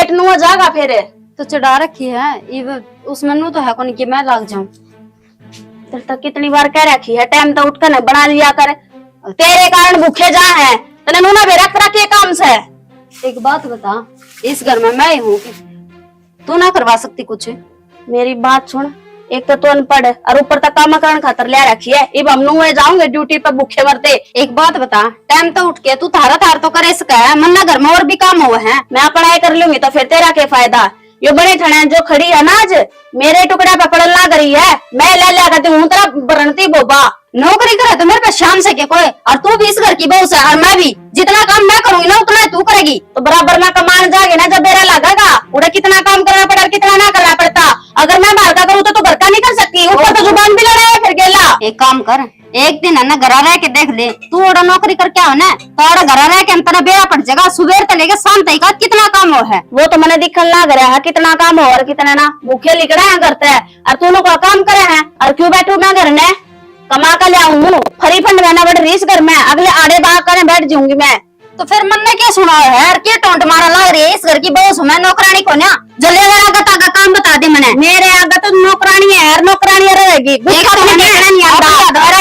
पेट नुआ जागा फिर। तो चढ़ा रखी है उसमें नू तो है कौन कि मैं लग जाऊं। तेरे तो कितनी बार कह रखी है टाइम तो उठकर न बना लिया कर, तेरे कारण भूखे जा है तने नूना भी रख रखे काम से। एक बात बता, इस घर में मैं ही हूँ, तू ना करवा सकती कुछ? मेरी बात सुन, एक तो तू अनपढ़ और ऊपर तक काम करने खातर ले रखी है, अब हम नुए जाऊंगे ड्यूटी पे भूखे मरते। एक बात बता, टाइम तो उठ के तू थारा थार तो करे सका है, मन्ना घर में और भी काम हुए हैं। मैं पढ़ाई कर लूंगी तो फिर तेरा क्या फायदा। यो बड़ी ठणे जो खड़ी है ना आज मेरे टुकड़ा पे पड़ल ना करी है, मैं ले लिया करती हूँ तेरा बरनती बोबा। नौकरी करे तो मेरे पे शाम से के कोई, और तू भी इस घर की बहू से और मैं भी, जितना काम मैं करूंगी ना उतना तू करेगी। तो बराबर में कमान जाएगी ना, जब मेरा लगेगा उड़ा कितना काम करना पड़ा कितना ना करना पड़ता। अगर मैं बाहर का करूँ तो घर का नहीं कर सकती, ऊपर तो जुबान भी लड़ा है फिर गेला। एक काम कर, एक दिन है ना घर रह के देख ले, तू ओड़ा नौकरी करके आओ ना तो ओड़ा घर रह के अंतर बेरा पड़ जाएगा, सुबह से लेके शाम तक कितना काम हो है। वो तो मैंने दिखल ना करे है कितना काम हो और कितना ना, भूखे लिखड़ा है करते है और तू लोग काम करे है और क्यों बैठू मैं घर में कमा कर ले आऊं फरी फंड में ना बैठ रही इस घर में, अगले आड़े बाग करे बैठ जाऊंगी मैं। तो फिर मन ने क्या सुना है क्या टोंट मारा लग रही है, इस घर की बहू मैं नौकरानी को ना जल्दी आगत आगा काम बता दे मैंने। मेरे आगे तो नौकरानी है यार, नौकरानी रहेगी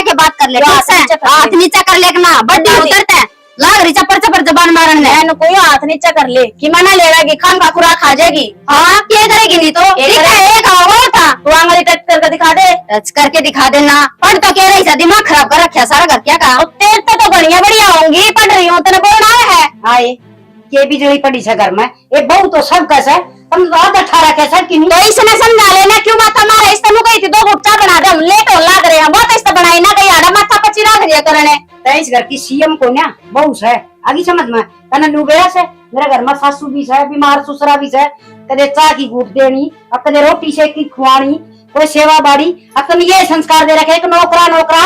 के बात कर ले, हाथ नीचा कर ले ना बड्डी उतरते हैं लाग रही चपर चपर जबान मारन में कोई हाथ नीचा कर ले कि मना लेगी खान का खुराक खा जाएगी। हाँ क्या करेगी नहीं तो एक था तू आंगली टच करके दिखा दे, टच करके दिखा देना। पढ़ तो कह रही था दिमाग खराब कर रखा सारा घर क्या कहा। तेरे तो बढ़िया बढ़िया होंगी, पढ़ रही हूँ तेरे बोलना है। हाय ये भी जड़ी पड़ी से घर में ये बहू तो सब कैसे तुम रात 18 कैसे कि नहीं तो इसने समझा लेना क्यों माथा मारा इस तनु गई थी दो गुट्टा बना दे हम लेट हो लाग रहे हैं बहुत इस बनाई ना गई आड़ा माथा पची राख रिया करने। इस घर की सीएम को ना बहू से आगे समझ में कने नुबेरा से मेरे घर में सासू भी है बीमार ससुरा भी है, कदे चाह की घूट देनी और कदे रोटी सेकी खुआनी कोई सेवा बाड़ी और तुम ये संस्कार दे रखे एक नौकरा नौकरा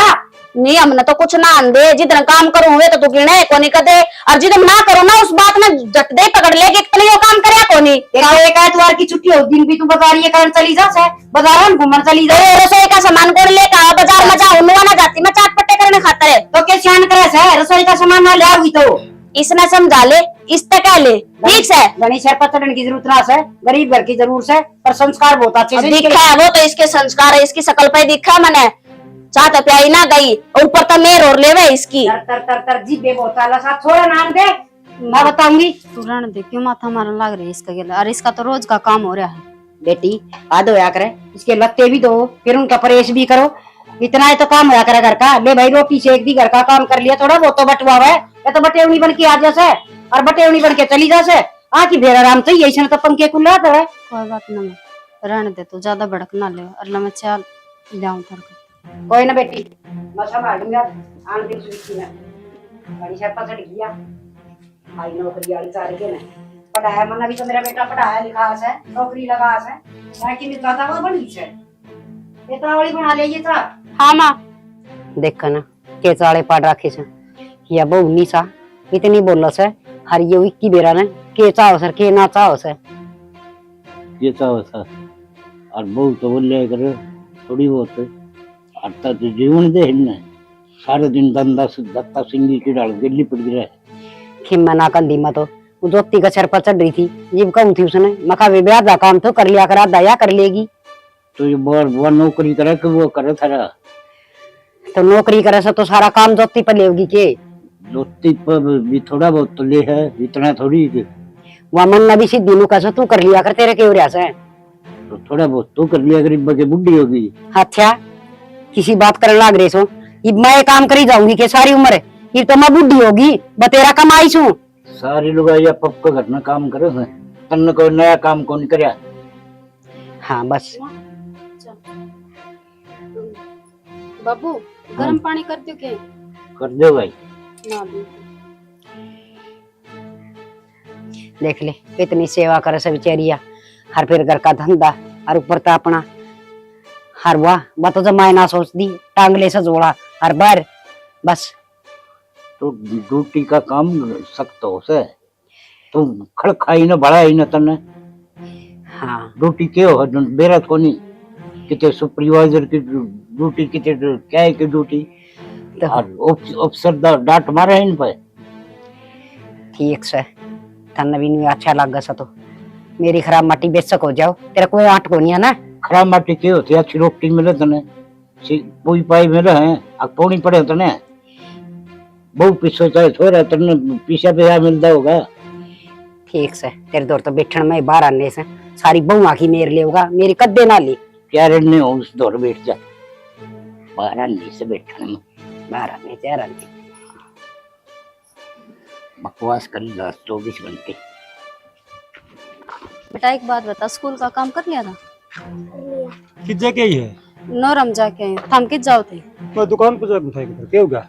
नहीं हमने तो कुछ ना आंदे जितना काम करूंगे तो तू गिने को नहीं कदे और जितना ना करो ना उस बात में जट दे पकड़ ले कि इतना यो काम करे को नहीं। एक आतवार की छुट्टी हो दिन भी तू बाजार ये कारण चली जा से बाजार में घूमने चली जा रसोई का सामान कौन लेकर आ बाजार में जाऊं ना जाती मैं चाट पट्टे करने खातर है तो क्या सियान करे से रसोई का सामान ना ले आऊगी तो इसने समझा ले इस तक ले ठीक से गणेश सर पचड़न की जरूरत ना है गरीब घर की जरूरत है पर संस्कार बहुत अच्छे से दिखा है वो तो इसके संस्कार है इसकी शकल पे दिखा मैंने चाट प्याई ना गई ऊपर तो मेर और लेवे इसकी तर तर तर जी बेबोताला सा थोड़ा नाम दे मैं बताऊंगी। तू रहने दे क्यों माथा मारने लग रही है इसका गेला, और इसका तो रोज का काम हो रहा है। बेटी आदो होया करे इसके लत्ते भी दो फिर उनका परहेज भी करो, इतना है तो काम होया करे घर का। ले भाई रोटी से एक दी घर का काम कर लिया थोड़ा वो तो बटवा है या तो बटेवनी बन के आ जासे और बटेवनी बन के चली जासे आकी फिर आराम से यही तो पंखे खुला तो है। कोई बात ना रहने दे तू ज्यादा भड़क ना ले और मैं चल जाऊं थर कोई ना बेटी मैं संभाल लूंगा आन दिन सुखी ना बड़ी शर्पा चढ़ गया आई नौकरी वाली सारे के ना पढ़ाया मना भी तो मेरा बेटा पढ़ाया लिखा है नौकरी लगा है ताकि मैं दादा वो बनी है ये तावड़ी बना ले ये था। हाँ माँ देखा ना के चाले पाड़ रखे से या बहु निशा इतनी बोल से हर ये इक्की बेरा ने के चाहो सर के ना चाहो से ये चाहो सर और बहु तो बोले करे थोड़ी बहुत आता तो जीवन दे न सारे दिन धंधा दत्ता सिंगी की डाल दिल्ली पड़ गया खिम्मा ना कंदी मतो वो जोती का सर पर चढ़ रही थी जीव कहूं थी उसने मका वे ब्याह दा काम तो कर लिया करा दया कर लेगी तो ये वो नौकरी करे कि वो करे थारा तो नौकरी करे से तो सारा काम जोती पर लेगी के जोती पर भी थोड़ा बहुत तो ले है इतना थोड़ी वह मन भी सीधी नु कैसे तू कर लिया कर तेरे के उरिया से तो थोड़ा बहुत तू कर लिया गरीब के बुढ़ी होगी। अच्छा किसी बात करने लग रहे सो मैं काम करी जाऊंगी के सारी उम्र ये तो मैं बुढ़ी होगी बतेरा कमाई छू सारी लोग या पप को घटना काम करे हैं तन्ने कोई नया काम कौन करया। हाँ बस बाबू गर्म पानी कर दो के कर दो भाई ना देख ले इतनी सेवा करे से बेचारिया हर फिर घर का धंधा और ऊपर तो अपना हर वाह तो जमाए ना सोच दी टांगले से जोड़ा हर बार बस तो ड्यूटी का काम सख्त हो से तुम खड़ खाई ना बड़ा ही ना तने। हाँ ड्यूटी क्यों है बेरा कोनी किते सुपरवाइजर की ड्यूटी किते क्या है की ड्यूटी तो और अफसर डांट मारे इन पे ठीक से तन्ने भी नहीं अच्छा लग गया तो मेरी खराब माटी बेशक हो जाओ, तेरा कोई आट को नहीं है ना। खराब माटी के होती है, अच्छी रोटी मिले तने, कोई पाई मिले हैं, अब पौनी पड़े तने, बहु पीछे चाहे छोरा तने पीछे पे मिलता होगा। ठीक से तेरे दौर तो बैठन में बाहर आने से सारी बहु आखी मेर ले होगा, मेरी कद्दे ना ली। क्या रहने हो उस दौर बैठ जा, बाहर आने से बैठने में बाहर आने चार आने बकवास करी 24 घंटे। बेटा एक बात बता, स्कूल का काम कर लिया था? किस जगह ही है? नौरम जाके आए, थम किस जाओ थे? मैं दुकान पर जाकर था, क्या होगा?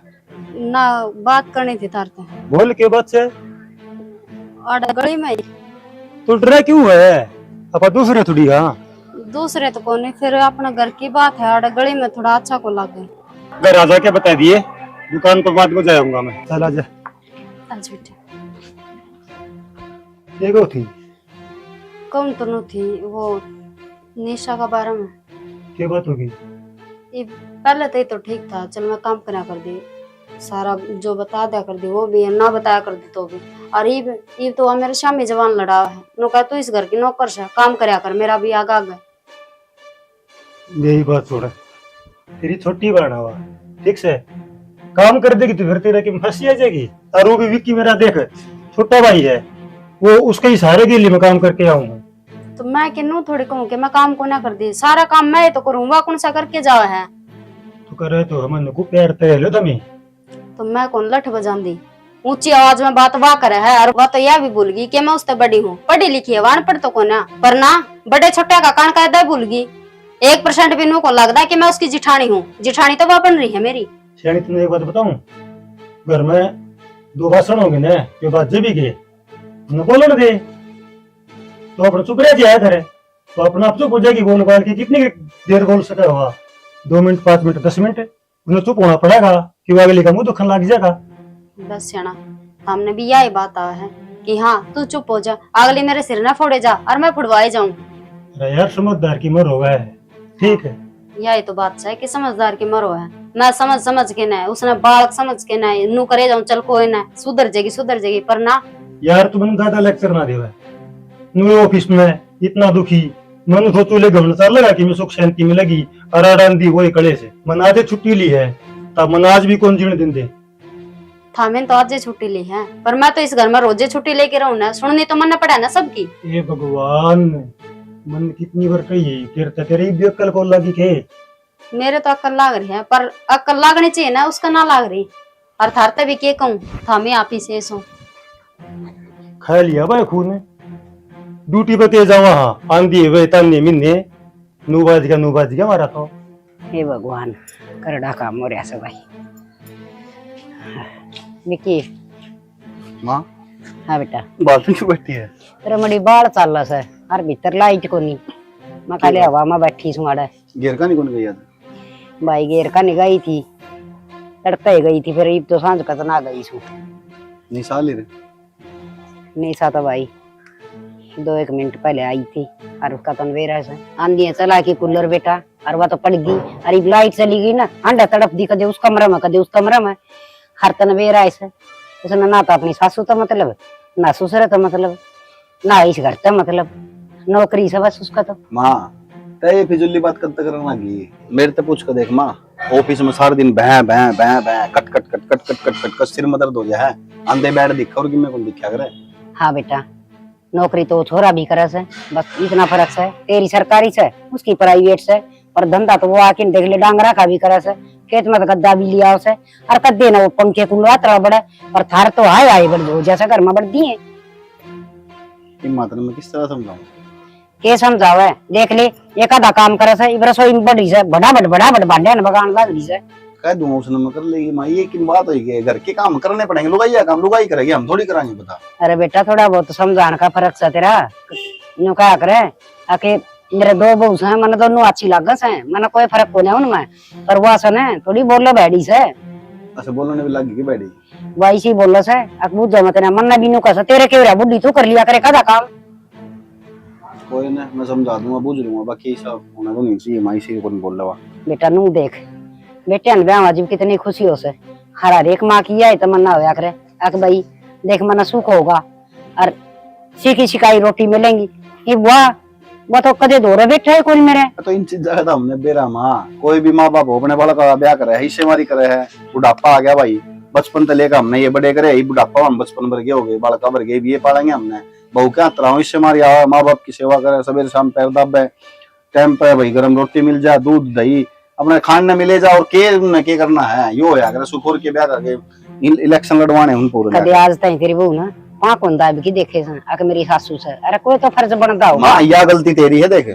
ना बात करनी थी तारते। बोल के बात से आड़ा गली में ही। तू डरा क्यों है? अपा दूसरे थोड़ी। हाँ दूसरे तो कौन, फिर अपना घर की बात है, आड़ा गली में थोड़ा अच्छा को लगे। घर आ जाके बता दिए, दुकान पर बात को जाऊंगा मैं। चल आजा। आज बेटा ये को थी कौन तो नहीं थी, वो निशा का बारे में। क्या बात होगी? ये पहले तो ये तो ठीक था, चल मैं काम करा कर दी, सारा जो बता दिया कर दी, वो भी है, ना बताया कर दी तो भी। और ये तो मेरे शामी जवान लड़ा है, नो कहा तू इस घर की नौकर से काम करया कर, मेरा भी आगा गया। यही बात छोड़, तेरी छोटी बहन हुआ ठीक से काम कर देगी तो फिर तेरा की फंसी आ जाएगी। और वो भी विक्की मेरा देख छोटा भाई है, वो उसके ही सहारे के लिए मैं काम करके आऊंगा। तो मैं किन्नू थोड़ी कहूँ कि मैं काम को ना कर दी, सारा काम मैं ही तो करूंगा, कौन सा करके जावा है। तू करे तो हम को प्यार ते लो तुम्हें। तो मैं कौन लठ बजान दी, ऊंची आवाज में बात वाह करे है। और वह तो यह भी भूल गई कि मैं उससे बड़ी हूँ, पढ़ी लिखी है, वान पढ़ तो को ना, पर ना बड़े छोटे का कान कायदा भूल गई। 1% भी नू को लगता है कि मैं उसकी जिठानी हूँ, जिठानी तो वह बन रही है मेरी। श्रेणी तुमने एक बात बताऊं, घर में 2 भाषण होंगे ना, जो बाजे भी गए न बोलन दे तो अपना चुप रह जाया करे, तो अपना आप चुप हो जाएगी। बोल बाल की कितनी देर बोल सका हुआ, 2 मिनट 5 मिनट 10 मिनट उन्हें चुप होना पड़ेगा, कि अगले का मुंह दुखन लग जाएगा। बस सियाना, हमने भी यही बात आया है कि हाँ तू चुप हो जा, अगली मेरे सिर ना फोड़े जा और मैं फुड़वाए जाऊं। अरे यार समझदार की मर होगा है, ठीक है। यही तो बात है कि समझदार की मरो है, मैं समझ के ना, उसने बालक समझ के ना, नू करे जाऊं चल कोई ना, सुधर जाएगी, पर ना यार तू मन ज्यादा लेक्चर ना देवे। नु ऑफिस में इतना दुखी मन सोचो ले घमन चाल लगा कि मैं सुख शांति में लगी और आराम दी वही कड़े से मन आधे छुट्टी ली है, तब मन आज भी कौन जीने दिन दे। था मैंने तो आज छुट्टी ली है, पर मैं तो इस घर में रोजे छुट्टी लेके रहूं ना, सुननी तो मन पड़ा ना सबकी। ये भगवान मन कितनी बार कही फिर तेरी भी अक्ल को लगी के। मेरे तो अक्ल लाग रही है, पर अक्ल लागनी चाहिए ना, उसका ना लाग रही। और थारते भी के कहूं, था मैं आप ही से सो खा लिया भाई खून ड्यूटी पे तेज जावा। हाँ आंधी वे तन्ने मिन्ने नू बाज गया हमारा तो। हे भगवान करड़ा काम हो रहा सब भाई। विकी माँ हाँ बेटा, बात क्यों बैठी है? तेरा मड़ी बाढ़ चाल रहा है और भीतर लाइट को नहीं, मैं खाली हवा में बैठी सू आड़ा। घेर का नहीं कौन गई था? भाई घेर का नहीं गई थी, तड़का ही गई थी, फिर ईब तो सांझ का ना गई सू। निशाल रे नहीं सा तो भाई 2-1 मिनट पहले आई थी और उसका तो वेरा से आंधी चला के कूलर बेटा, और वह तो पड़ गई। अरे लाइट चली गई ना, अंडा तड़प दी, कदे उस कमरे में कदे उस कमरे में, हर तन वेरा ऐसे। उसने ना तो अपनी सासू तो मतलब, ना ससुर तो मतलब, ना इस घर तो मतलब, नौकरी से बस उसका तो। माँ तय फिजुल्ली बात करते करना लगी, मेरे तो पूछ कर देख माँ, ऑफिस में सारा दिन बह बह बह बह cut cut cut cut cut cut cut सिर में दर्द हो गया है। अंधे बैठ दिखा और कि मैं कौन दिखा करे। हाँ बेटा, नौकरी तो छोरा भी करे से, बस इतना फर्क है, तेरी सरकारी से उसकी प्राइवेट से। और धंधा तो वो आके देख ले डांगरा का भी करे से, खेत में तो गद्दा भी लिया उसे, और कद्दे ना वो पंखे कुलवा तड़ा बड़ा, और थार तो आए बढ़ दो जैसा घर में बढ़ दिए। मात्र में किस तरह समझाऊं? के समझावे देख ले, एक आधा काम करे से, इबरा सोई बड़ी से बड़ा बड़ भांडे न बगान लग रही से। कह दूंगा उसने मैं कर लेगी माँ, ये की बात होगी, घर के काम करने पड़ेंगे, लुगाई काम लुगाई करेगी, हम थोड़ी कराएंगे बता। अरे बेटा थोड़ा बहुत समझाने का फर्क से तेरा, यूं क्या करे आके मेरे 2 बहू से मन दोनों अच्छी लागत है, मन कोई फर्क को नहीं उनमें, पर वो से ने थोड़ी बोलो बैठी से। अच्छा बोलने भी लगी बैठी वही सी बोलो से अकबूत जो मत मन भी नु कस तेरे के बुढ़ी तू कर लिया करे कदा काम। कोई ना मैं समझा दूंगा बुझ लूंगा, बाकी सब होना तो नहीं चाहिए माँ, इसी को बोल रहा। बेटा नू देख बेटे ब्याह अजीब कितनी खुशी हो से, हर एक माँ की है तमन्ना होया करे अक भाई देख मना सुख होगा और सीखी सिखाई रोटी मिलेंगी, ये वो तो कदे दो बैठे है कोई मेरे। तो इन चीज का हमने बेरा माँ, कोई भी माँ बाप अपने बालक का ब्याह करे है, हिस्सेमारी करे है, बुढ़ापा आ गया भाई, बचपन से लेकर हमने ये बड़े करे, ये बुढ़ापा हम बचपन भर गए हो गए, बालका भर गए, ये पालेंगे हमने। बहू क्या तरह हिस्सेमारी आवा, माँ बाप की सेवा करे, सवेरे शाम पैर दाबे, टाइम पे भाई गरम रोटी मिल जाए, दूध दही अपने खाने मिले जा, और के करना है यो है। अगर सुखोर के ब्याह करके इलेक्शन लड़वाने उन पूरे कदे आज तई तेरी बहू ना वहां कौन दाब की देखे सन आके मेरी सासू से, अरे कोई तो फर्ज बनता होगा। माँ यह गलती तेरी है, देख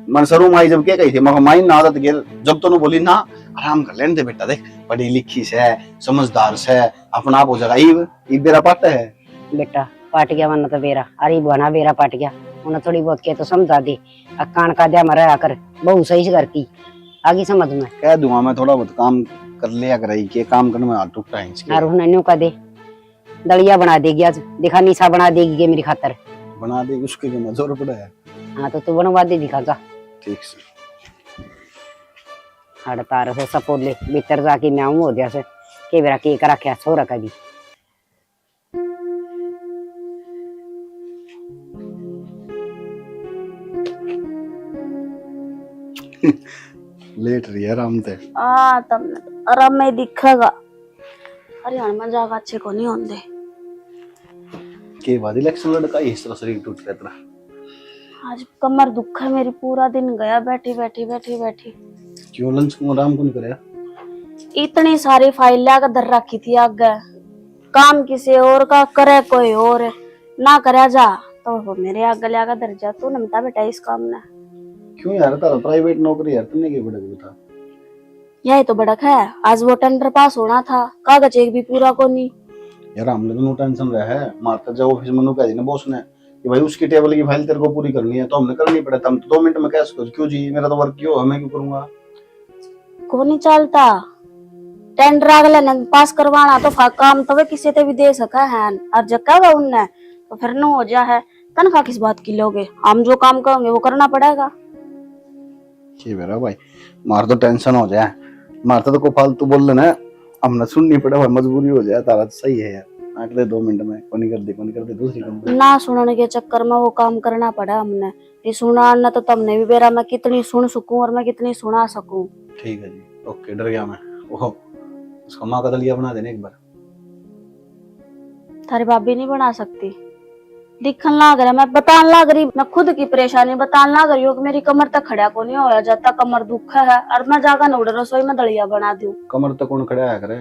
मनसरू माई जब क्या कही थी, मगर माई ना आदत गिर, जब तो बोली ना आराम कर लेने दे बेटा, देख पढ़ी लिखी से समझदार से अपना आप हो जाएगा, ई बेरा पाता है बेटा पाट गया वरना तो बेरा, अरे बना बेरा पाट गया, उन्हें थोड़ी बहुत के तो समझा दी, कान का दिया मरा आकर बहू सही से करती आगे समझ में कह दूंगा मैं, थोड़ा बहुत काम कर लिया करे, के काम करने में हाथ टूटता है इसके। और उन्हें न्यू का दे दलिया बना देगी आज, देखा निशा बना देगी मेरी खातर, बना दे, उसके लिए मजोर पड़ा है। हाँ तो तू बनवा दे दिखा जा ठीक से हड़तार से सपोर्ट ले भीतर जाके मैं आऊँ हो जैसे के बेरा के करा क्या सो रखा भी। लेट रही है आराम से। तुमने आराम में दिखेगा, हरियाणा में जागा अच्छे को नहीं होंगे के बाद इलेक्शन लड़का इस तरह शरीर टूट गया तेरा। आज कमर दुख है मेरी, पूरा दिन गया बैठी बैठी बैठी बैठी। क्यों लंच को आराम कौन करे? इतनी सारी फाइल लाकर धर रखी थी आगे, काम किसी और का करे कोई और ना करे जा, तो वो मेरे आगे लाकर धर जा, तू नमता बेटा इस काम ने। क्यों यार, तारा प्राइवेट नौकरी यार, तुमने क्या बड़ा था? यही तो बड़क है, आज वो टेंडर पास होना था, कागज एक भी पूरा को नहीं। यार हमने तो नो टेंशन रहा है, मारता जब ऑफिस में नो कह दी ना बॉस ने कि भाई उसकी टेबल की फाइल तेरे को पूरी करनी है, तो हमने करनी पड़ा, तुम तो 2 मिनट में कैसे कर, क्यों जी मेरा तो वर्क क्यों है, मैं क्यों करूंगा? को नहीं चलता, टेंडर अगले ने पास करवाना तो काम तो वे किसी ते भी दे सका है, और जक्का वा उनने तो फिर न हो जा है, तनख्वाह किस बात की लोगे, हम जो काम करेंगे वो करना पड़ेगा। जी मेरा भाई मार तो टेंशन हो जाए, मारता तो को फालतू बोल लेना, हमने सुननी पड़े भाई, मजबूरी हो जाए, तारा तो सही है यार, अगले 2 मिनट में को नहीं कर दे दूसरी कंपनी ना सुनने के चक्कर में वो काम करना पड़ा हमने, ये सुना ना तो तुमने भी बेरा मैं कितनी सुन सकूं और मैं कितनी सुना सकूं। ठीक है जी, ओके, डर गया मैं। ओहो, उसका माँ का दलिया बना देने एक बार। थारी भाभी नहीं बना सकती, दिखन लाग रहा, मैं बतान लाग रही, मैं खुद की परेशानी बतान लाग रही हूँ कि मेरी कमर तक खड़ा को नहीं होया जाता, कमर दुख है, और मैं जाकर न उड़ रसोई में दलिया बना दूं। कमर तक कौन खड़ा है करे,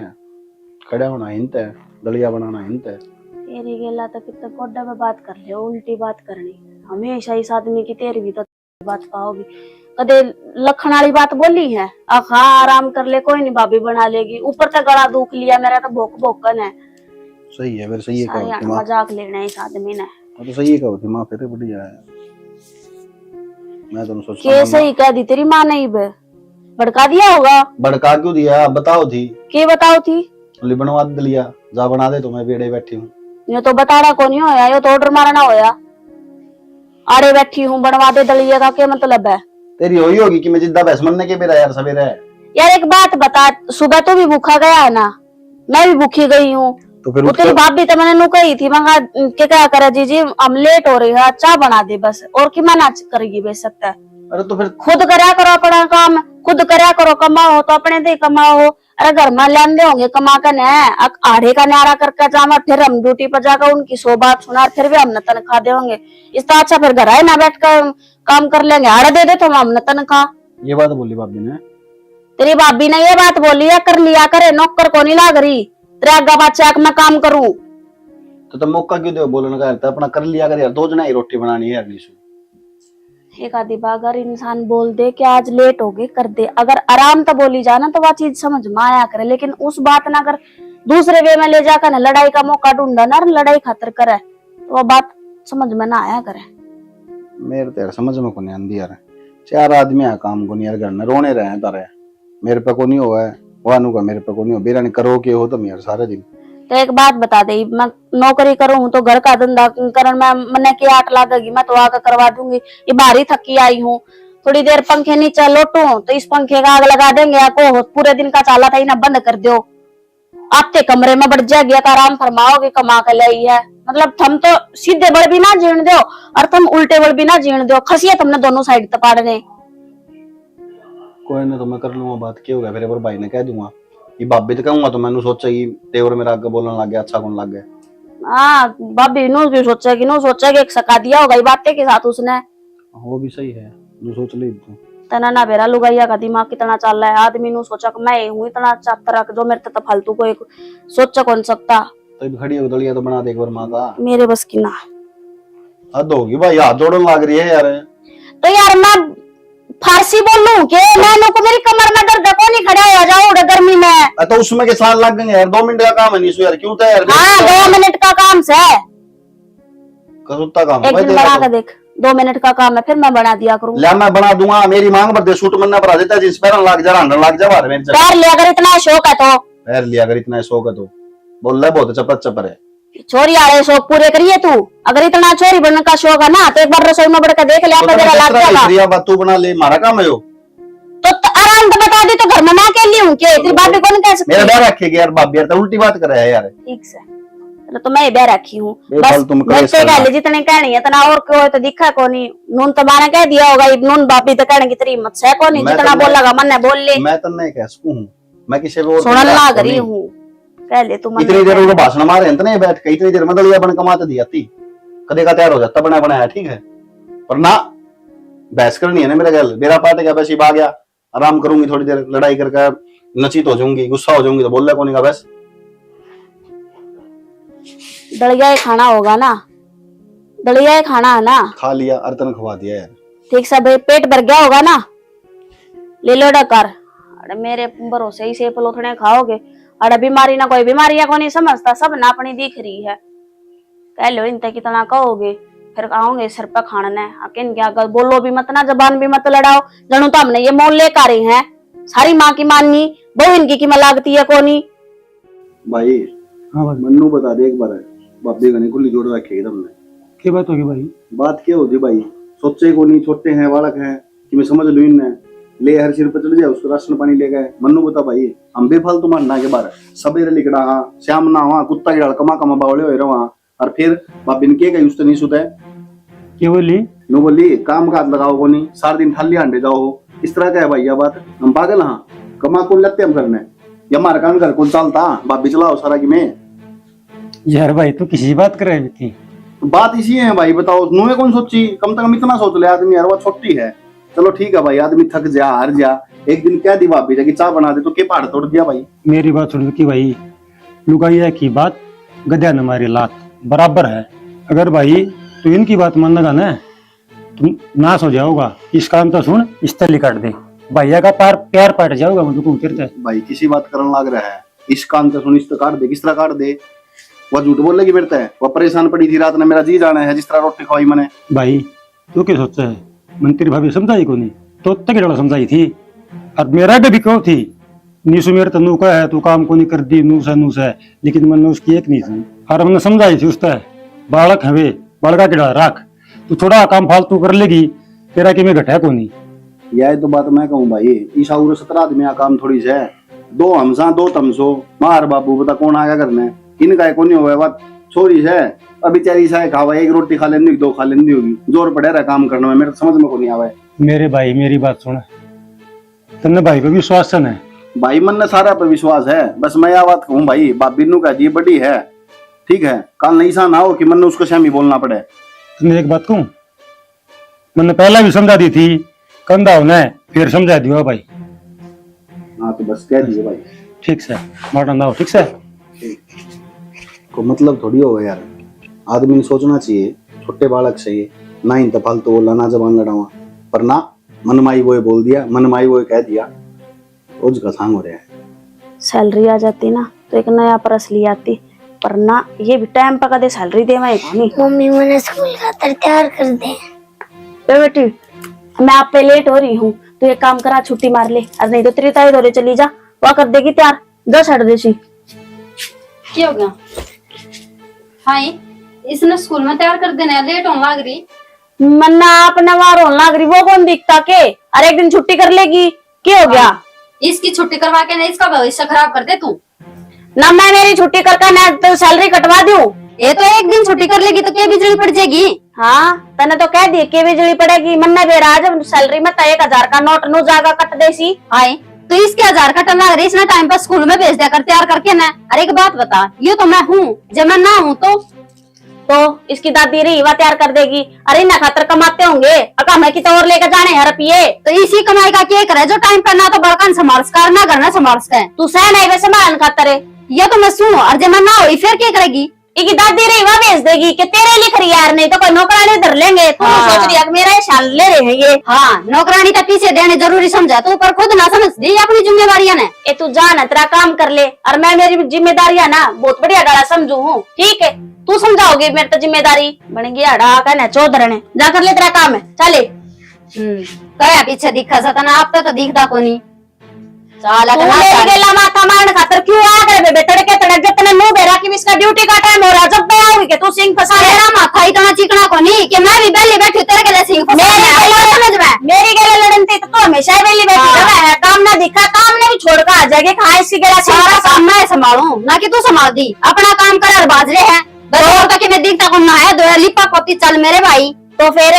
खड़ा होना हिंत है, दलिया बनाना हिंत है। तेरी गेला तो कितने कोड्डे में बात कर ले, उल्टी बात करनी हमेशा इस आदमी की, तेरी भी तो बात पाओगी, कदे लखन वाली बात बोली है, हाँ आराम कर ले कोई नहीं भाभी बना लेगी, ऊपर तक गला दुख लिया मेरा तो भोक भोकन है। सही है, फिर सही है, कहो मजाक लेना है इस आदमी ने, तो सही है, कहो थी माँ, फिर बढ़िया है। मैं तो सोचता के सही कह दी तेरी माँ ने, भड़का दिया होगा। भड़का क्यों दिया बताओ थी, के बताओ थी, बनवा दलिया जा बना दे, तो मैं बेड़े बैठी हूँ। ये तो बताड़ा को नहीं होया, ये तो ऑर्डर मारना होया, आड़े बैठी हूँ बनवा दे दलिया का क्या मतलब है? तेरी होई होगी कि मैं जिद्दा बहस मनने के बेरा यार सवेरे। यार एक बात बता, सुबह तो भी भूखा गया है ना, मैं भी भूखी गई हूँ, तो फिर तेरी भाभी तो मैंने नु कही थी, मैं क्या करे जीजी हम लेट हो रही है, चाय बना दे बस, और की मना करेगी बेच सकता है। अरे तो फिर खुद करया करो अपना काम, खुद करया करो, कमाओ तो अपने दे कमाओ, अरे घर में लेंदे होंगे कमा कर न आड़े का न्यारा करके जामा, फिर हम ड्यूटी पर जाकर उनकी 100 बात सुना, फिर भी हमने तनख्वाह देंगे, इस तो अच्छा फिर घर आए ना बैठ कर काम कर लेंगे, आड़े दे दे तो हमने तनख्वाह। ये बात बोली भाभी ने? तेरी भाभी ने ये बात बोली है, कर लिया करे, नौकर को नहीं लाग रही, तेरे आगा बादशाह मैं काम करूं तो मौका क्यों दे बोलने का, तो अपना कर लिया कर यार, 2 जना ही रोटी बनानी है यार। एक आधी बार अगर इंसान बोल दे कि आज लेट हो गए कर दे, अगर आराम तो बोली जाना तो वह चीज समझ में आया करे, लेकिन उस बात ना कर दूसरे वे में ले जाकर ना लड़ाई का मौका ढूंढा ना, लड़ाई खातर करे, तो वह बात समझ में ना आया करे। मेरे तो यार समझ में को नहीं आंदी यार, 4 आदमी है काम को नहीं यार, घर में रोने रहे तारे, मेरे पे को नहीं हुआ है, वानू का मेरे पे को नहीं हो, बेरा नहीं करो के हो तुम यार सारे दिन। तो एक बात बता दे, मैं नौकरी करूं तो घर का धंधा कर, मैं मने की 8 लगेगी, मैं तो आकर करवा दूंगी, ये भारी थकी आई हूँ, थोड़ी देर पंखे नीचे लोटू तो इस पंखे का आग लगा देंगे, आपको पूरे दिन का चाला था ही ना बंद कर दो, आपके कमरे में बढ़ जाएगी, आराम फरमाओगे, कमा कर लाई है, मतलब थम तो सीधे बड़ भी ना जीण दो और तुम उल्टे बड़ भी ना जीण दो, खसिया तुमने दोनों साइड तपाड़ दे। कोई ना, तो मैं कर लूंगा बात, क्या हो गया फिर? एक बार भाई ने कह दूंगा ये भाभी तो कहूंगा तो मैंने सोचा कि तेवर मेरा आगे बोलने लग गया, अच्छा कौन लग गया। हाँ भाभी नो भी सोचा कि एक सका दिया होगा ये बातें के साथ उसने। वो भी सही है, जो सोच ली तू। तना ना बेरा लुगाइया का दिमाग कितना चल रहा है, आदमी नु सोचा कि मैं हूँ इतना चातरा जो मेरे तो फालतू को एक सोचा कौन सकता। तो भी खड़ी हो दलिया तो बना दे एक बार माँ का। मेरे बस की ना। हद होगी भाई, हाथ जोड़ने लग रही है यार। तो यार मैं फारसी बोलूं के मैं को मेरी कमर में दर्द को नहीं खड़ा हो जाऊं गर्मी में। तो उसमें के साल लग गए यार, 2 मिनट का काम है नीसू यार, क्यों था यार? हाँ 2 मिनट का काम से कसुत्ता काम है एक भाई दिन तेरा बना तो। के देख, 2 मिनट का काम है फिर मैं बना दिया करूँ। ले मैं बना दूंगा, मेरी मांग पर दे, सूट मन्ना पर आ देता है, जींस पहन लग जा, रंग लग जा बाहर में। पैर लिया अगर इतना शौक है तो पैर लिया अगर इतना शौक है तो बोल रहा बहुत चपर चपर है। छोरी आ रहे शौक पूरे करिए तू। अगर इतना छोरी बनने का शौक है ना तो एक बार रसोई में बढ़ के देख ले, आपका जरा लाग जाएगा। बात तू बना ले, मारा काम है यो। तो आराम तो बता दी, तो घर में मैं अकेली हूँ के तेरी भाभी को नहीं कह सकती। मेरा डर रखेगी यार, भाभी यार तो उल्टी बात कर रहा है यार। ठीक से तो मैं बह रखी हूँ बेफालतू बस। तुम मैं कलेश तो करना। कह ली जितने कहनी है इतना, और कोई तो दिखा को नहीं। नून तो माने कह दिया होगा, नून भाभी तो कहने की तेरी हिम्मत से को नहीं, मैं जितना तो बोलेगा मन बोल ले। मैं तो नहीं कह सकूं, मैं किसी को सुनन लाग रही हूँ कह ले तू मन। इतनी देर उनको भाषण मारे हैं नहीं बैठ के, इतनी देर में दलिया बन कमाते दी जाती, कदे का तैयार हो जाता बना बनाया, ठीक है। पर ना बहस करनी है ना मेरे गल, मेरा पार्ट क्या बस आ गया, आराम करूंगी थोड़ी देर, लड़ाई करके नचित हो जाऊंगी, गुस्सा हो जाऊंगी तो बोल रहा कौन का बस। दलिया खाना होगा ना, दलिया खाना है ना। खा लिया, अर्तन खवा दिया यार। ठीक से पेट भर गया होगा ना, ले लो डकर। अरे मेरे भरोसे ही से पलोथने खाओगे। अरे बीमारी ना कोई बीमारी है को नहीं समझता, सब ना अपनी दिख रही है। कह लो इनते कितना कहोगे, फिर आओगे सिर पर खाना अकेन क्या कर, बोलो भी मत ना, जबान भी मत लड़ाओ। जनू तो हमने ये मोल लेकर रही है, सारी माँ की माननी बहु इनकी की लागती है कोनी। भाई हाँ भाई, मन्नू बता दे एक बार, बाबे गने खुली जोड़ रखेगी तुमने। क्या बात होगी भाई? बात क्या होती भाई, सोचे को नहीं, छोटे हैं बालक हैं कि मैं समझ लू इनने, ले हर सिर पर चढ़ जाए, उसको राशन पानी ले गए। मन्नू बता भाई, हम बेफालतू मानना के बार सबेरे लिखड़ा हाँ, श्याम ना वहाँ कुत्ता की कमा कमा बावले हो रहा, और फिर बाबी ने के गई उससे नहीं सुते। क्या बोली? नो बोली काम का हाथ लगाओ को नहीं, सारा दिन थाली हांडे जाओ, इस तरह का है भाई यह बात। हम पागल हाँ, कमा कौन लगते हम करने, या हमारा काम घर कौन चलता, भाभी चलाओ सारा की मैं। यार भाई तू किसी बात कर रही थी? बात इसी है भाई, बताओ नुए कौन सोची, कम से कम इतना सोच ले आदमी यार, वो छोटी है। चलो ठीक है भाई, आदमी थक जा हार जा, एक दिन क्या दी भाभी जाके चाय बना दे तो के पहाड़ तोड़ दिया भाई। मेरी बात सुन की भाई, लुगाइया की बात गधा न मारी लात बराबर है। अगर भाई तू इनकी बात मानेगा ना तुम नाश हो जाओगा। इस काम तो सुन, इस तली काट दे, भैया का प्यार पाट जाओगा मुझे को उतरता है। भाई किसी बात करने लग रहा है, इस काम तो सुन, इस तो काट दे, किस तरह काट दे? वो झूठ बोलेगी बेटा है, वो परेशान पड़ी थी रात में, मेरा जी जाना है, जिस तरह रोटी खवाई मैंने। भाई तू क्या सोचा है, मंत्री भाभी समझाई को नहीं तो तक डोला समझाई थी, और मेरा भी क्यों थी। नीसू मेरे तनु का है, तू काम को नहीं कर दी, नूस है, लेकिन मैंने उसकी एक नहीं सुनी, और हमने समझाई थी उसका बालक है वे, बड़का के डोला रख, तू थोड़ा काम फालतू कर लेगी, तेरा कि मैं घटा को नहीं। यह तो बात मैं कहूँ भाई, ईशा 17 आदमी का काम थोड़ी से, 2 हमसा 2 तमसो, मार बाबू बता कौन आया करने, इनका को नहीं हुआ बात छोरी है। अब बेचारी सा खावा, एक रोटी खा लेनी 2 खा लेनी होगी, जोर पड़े रहा काम करने में, मेरे समझ में को नहीं आवा। मेरे भाई मेरी बात सुन, तन्ने भाई पे विश्वास है। भाई मन ने सारा पर विश्वास है, बस मैं यह बात कहूँ भाई, बाबी नु का जी बड़ी है, ठीक है, कल नहीं सा ना हो कि मन ने उसको शामी बोलना पड़े। तुमने एक बात कहूं, मैंने पहला भी समझा दी थी, कंधा होना फिर समझा दियो भाई। हाँ तो बस कह दिए भाई, ठीक से माटा ना हो, ठीक से को मतलब थोड़ी होगा यार, आदमी ने सोचना चाहिए, छोटे बालक चाहिए ना, इन फालतू बोला ना, जबान लड़ावा, पर ना मनमाई वो बोल दिया, मनमाई वो कह दिया, रोज का सांग हो रहा है। सैलरी आ जाती ना तो एक नया परस ली आती, पर ना ये भी टाइम पर कदे सैलरी दे मैं नहीं। मम्मी मैंने स्कूल का तैयार कर दे। बेटी मैं आप पे लेट हो रही हूँ, तो एक काम करा छुट्टी मार ले, और नहीं तो तेरी ताई दौरे चली जा, वह कर देगी तैयार, 10 हट देसी। क्या हो गया? हाँ इसने स्कूल में तैयार कर देना, लेट होने लग रही। मन्ना अपने वार होने लग रही, वो कौन दिखता के, और एक दिन छुट्टी कर लेगी, क्या हो गया? इसकी छुट्टी करवा के ना इसका भविष्य खराब कर दे तू। ना मैं मेरी छुट्टी करके ना तो सैलरी कटवा दूं। ये तो एक दिन छुट्टी कर लेगी तो क्या बिजली पड़ जाएगी। हाँ तने तो कह दी कि बिजली पड़ेगी। मन्ने बेरा जब सैलरी में तो 1000 का नोट नु जागा कट देसी। आए तो इसके 1000 का टन लग रही इसने टाइम पर स्कूल में भेज दिया कर तैयार करके ना। अरे एक बात बता, ये तो मैं हूँ, जब मैं ना हूँ तो इसकी दादी रही वह तैयार कर देगी। अरे ना खातर कमाते होंगे अका मैं कितना और लेकर जाने है रुपये। तो इसी कमाई का क्या करे जो टाइम पर ना तो बड़कन संभाल सका ना घर में संभाल सका। तू सह नहीं वैसे मान खातर है। ये तो मैं सुनो, और जब मैं ना हुई फिर क्या करेगी। इकी दादी रही वह भेज देगी कि तेरे लिख रही यार, नहीं तो कोई नौकरानी धर लेंगे। तू हाँ। सोच रही है कि मेरा ये शाल ले रहे हैं ये। हाँ नौकरानी का पीछे देने जरूरी समझा तो पर खुद ना समझ दी अपनी जिम्मेवारियां ने। ए तू जान तेरा काम कर ले और मैं मेरी जिम्मेदारियां ना बहुत बढ़िया डाला समझू हूँ। ठीक है तू समझाओगी मेरी तो जिम्मेदारी बन गया अड़ा कहना चौधर ने जा कर ले तेरा काम है चले। क्या पीछे दिखा सता ना आप तो दिखता को नहीं। तू मेरी गेला माथा मारने खातर क्यों आ गए बेबे तड़के तड़क जतने मुंह बेरा कि इसका ड्यूटी का टाइम हो रहा जब मैं आऊंगी के तू सिंह फंसा मेरा माथा इतना चिकना को नहीं कि मैं भी बेली बैठी तेरे के जैसे मेरी गेले लड़नती तो हमेशा ही बेली बैठी है। काम ना दिखा काम ने भी छोड़ कर आ जाएगी कहा इसकी गेला सारा काम मैं संभालू ना कि तू संभाल दी। अपना काम कर और बाजरे है तो कि मैं दिखता को ना है दो लिपा पोती चल मेरे भाई। तो फिर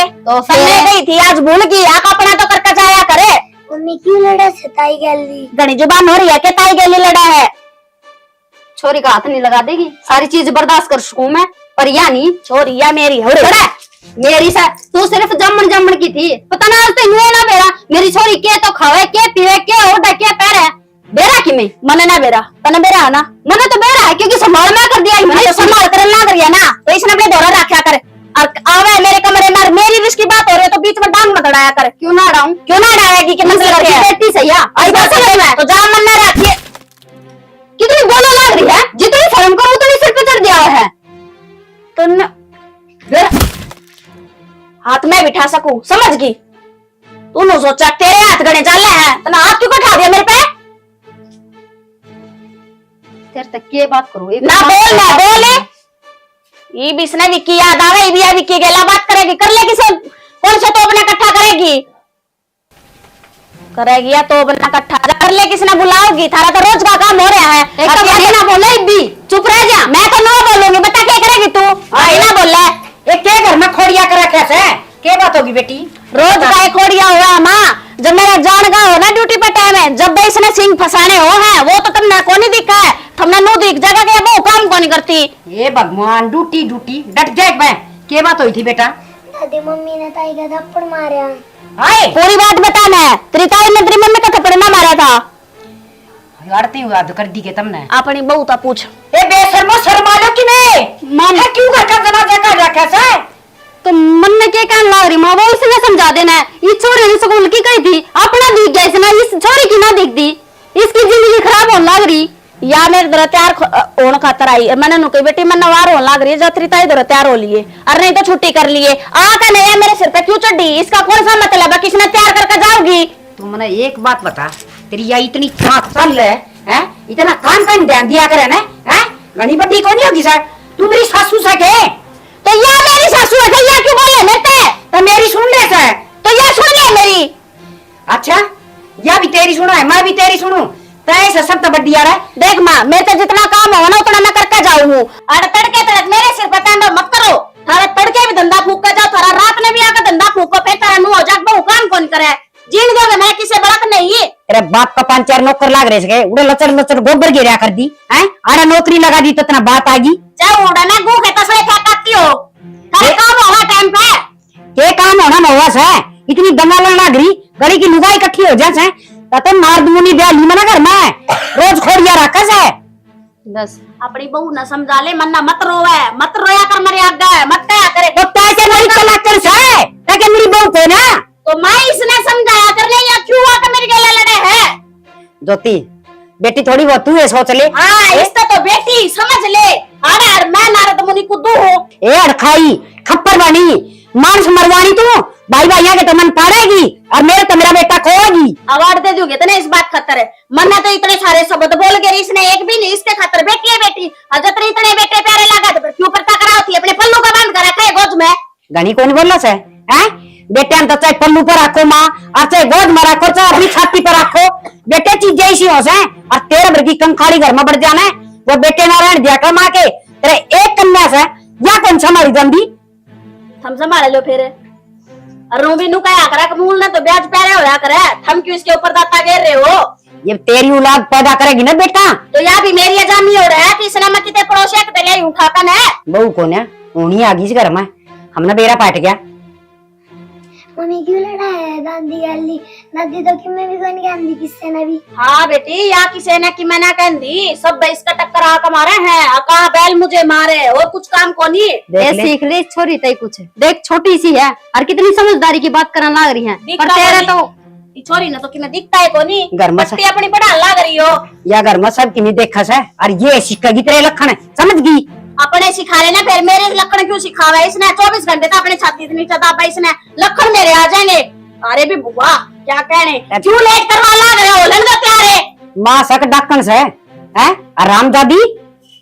गई थी आज भूल गई आका अपना तो करके जाया करे। मम्मी क्यों लड़ा सताई गली घनी जुबान हो रही है कि ताई गली लड़ा है। छोरी का हाथ नहीं लगा देगी, सारी चीज बर्दाश्त कर सकूं मैं पर या नहीं। छोरी या मेरी हो मेरी सा तू सिर्फ जमन जमन की थी पता ना आज तो ना बेरा मेरी छोरी के तो खावे के पीवे के ओढ़े के पैरे बेरा की मैं मने ना बेरा तने बेरा है ना मैंने तो बेरा है क्योंकि संभाल मैं कर दिया मैंने तो संभाल कर ना करिया ना तो इसने अपने दौरा रखा कर और आवे मेरे कमरे में मेरी रिश्क की बात हो रही है तो बीच में डांग मत अड़ाया कर। क्यों ना अड़ाऊं क्यों ना अड़ाएगी कि मतलब बेटी सही है तो जा मन ना रखिए। कितनी बोलो लग रही है जितनी शर्म करो उतनी सिर पे चढ़ दिया है। तो हाथ में बिठा सकूं समझ गई तूने सोचा तेरे हाथ गणे चल है तो हाथ क्यों उठा दिया मेरे पे। तेरे तक ये बात करो ना बोल ना बोले ये भी इसने विक्की याद आवे भी विक्की गेला बात करेगी कर लेगी सब कौन सा तो अपना इकट्ठा करेगी या तो अपना इकट्ठा कर ले किसने बुलाओगी थारा तो रोज का काम हो रहा है। एक तो ये ना बोले भी चुप रह जा मैं तो ना बोलूंगी बता क्या करेगी तू आई ना बोल ये के घर में खोड़िया कर रखे है क्या बात होगी बेटी। रोज का खोड़िया हुआ माँ जब मेरा जान का हो ना ड्यूटी पे टाइम है जब इसने सिंह फंसाने हो है वो तो तुमने को नहीं दिखा है तुमने नो दिख जगह के वो काम को नहीं करती। ये भगवान ड्यूटी ड्यूटी डट जाए मैं क्या बात हुई थी बेटा। दादी मम्मी ने ताई का थप्पड़ मारा। आए पूरी बात बताना है तेरी ताई ने तेरी मम्मी का थप्पड़ ना मारा था। आरती हुआ तो कर दी के तुमने अपनी बहू था पूछ ए बेशर्मो शर्मा लो कि नहीं मन है क्यों घर का जनाजा कर रखा है। तो मन में क्या कहने लग रही माँ वो इसने समझा देना है ये छोरी ने स्कूल की कही थी अपना दिख गया इसने इस छोरी की ना दिखती इसकी जिंदगी खराब होने लग रही या मेरे दर तैयार होने खातर आई मैंने नुकी बेटी मैं नवार होने लग रही है जत्री ताई दर तैयार हो लिए और नहीं तो छुट्टी कर लिए आका नहीं मेरे सिर पे क्यों चढ़ी इसका कौन सा मतलब है किसने तैयार करके जाओगी। तू मैंने एक बात बता तेरी या इतनी चल है इतना कान कान ध्यान दिया करे ना है घनी बड़ी कौन होगी सर तू मेरी सासू से के तो या मेरी सासू है या क्यों बोले मेरे पे तो मेरी सुन ले सर तो या सुन ले मेरी। अच्छा या भी तेरी सुना है मैं भी तेरी सुनू तय से सब तो बड्डी आ रहा है। देख माँ मेरे से जितना काम हो ना उतना मैं करके जाऊँ और तड़के तड़क मेरे सिर पे तांडव मत करो थारे तड़के भी धंधा फूक कर जाओ थारा रात में भी आकर धंधा फूको फिर तारा मुंह हो जाए बहु काम कौन करे जीन दोगे मैं किसे बड़क नहीं है। तेरे बाप का 5-4 नौकर लाग रहे थे उड़े लचर लचर गोबर गिरा कर दी है आड़ा नौकरी लगा दी तो इतना बात आ गई चाहे उड़ा ना गू के तसले क्या करती हो थारे काम होगा टाइम पे ये काम होना मवास है इतनी दंगालन लाग रही गड़ी की लुगाई इकट्ठी हो जाए तते मार दूनी ब्याली मना कर मैं रोज खोड़िया रखस है बस अपनी बहू न समझा ले मन्ना मत रोवे मत रोया कर मेरे आगे मत कया करे तो कैसे मेरी कलेक्टर से ताकि मेरी बहू को ना तो मैं इसने समझाया कर ले या क्यों आकर मेरे गले लड़े है। ज्योति बेटी थोड़ी बहुत तू है सोच ले हाँ इससे तो बेटी समझ ले अरे मैं नारद मुनि कुद्दू हूँ ए अड़खाई खप्पर बनी मांस मरवानी तू भाई भाइया के तो मन पाड़ेगी और मेरे तो मेरा बेटा खोएगी अवार्ड दे दोगे तो इस बात खतर है मन्ना तो इतने सारे शब्द बोल गए इसने एक भी नहीं इसके खातर बेटी है बेटी हजरत इतने बेटे प्यारे लगा तो क्यों पता कराती अपने पल्लू का बांध कर रखा है गोद में घनी कौन बोल से हैं बेटे तो चाहे पल्लू पर रखो माँ और चाहे गोद में रखो चाहे अपनी छाती पर रखो बेटे चीज जैसी हो से और तेरे भर की कंखाड़ी घर में बढ़ जाना है वो बेटे नारायण दिया कर माँ के तेरे एक कन्या से या कौन संभाली जांदी? थम संभाल लो फिर। और रूबी नु कहा करा कमूल ने तो ब्याज पैरे होया करे, थम क्यों इसके ऊपर दाता गिर रहे हो? ये तेरी औलाद पैदा करेगी ना बेटा। तो या भी मेरी अजामी हो रहा है कि इसने मत ते पड़ोसिया के तेरे उठा कन है। बहू कौन है? ऊनी आ गई इस घर में, हमने बेरा पाट गया। मम्मी क्यों लड़ाया दादी गली? दादी तो कि मैं भी कौन कहती किससे ना भी। हाँ बेटी, या किसी ने कि मैंने कहती सब इसका टक्कर आका मारे हैं, कहा बैल मुझे मारे और कुछ काम को नहीं। देख ले। सीख ले छोरी तय कुछ देख, छोटी सी है और कितनी समझदारी की बात करने लग रही है। दिखता पर तेरे को तो ई छोरी ना तो कि मैं दिखता है को नहीं, घर में पट्टी अपनी पढ़ा लग रही हो। या घर में सब किन्हीं देखा से, और ये सिक्का की तेरे लखन है, समझ गई? अपने सिखा लेना, फिर मेरे लखन क्यों सिखावा इसने? 24 घंटे तो अपने छाती इतनी चदाबा इसने, लखन मेरे आ जाएंगे। अरे भी बुआ क्या कहने, क्यों लेट करवा ला रहे हो? लंगा प्यारे माँ सक डाकन से है आराम दादी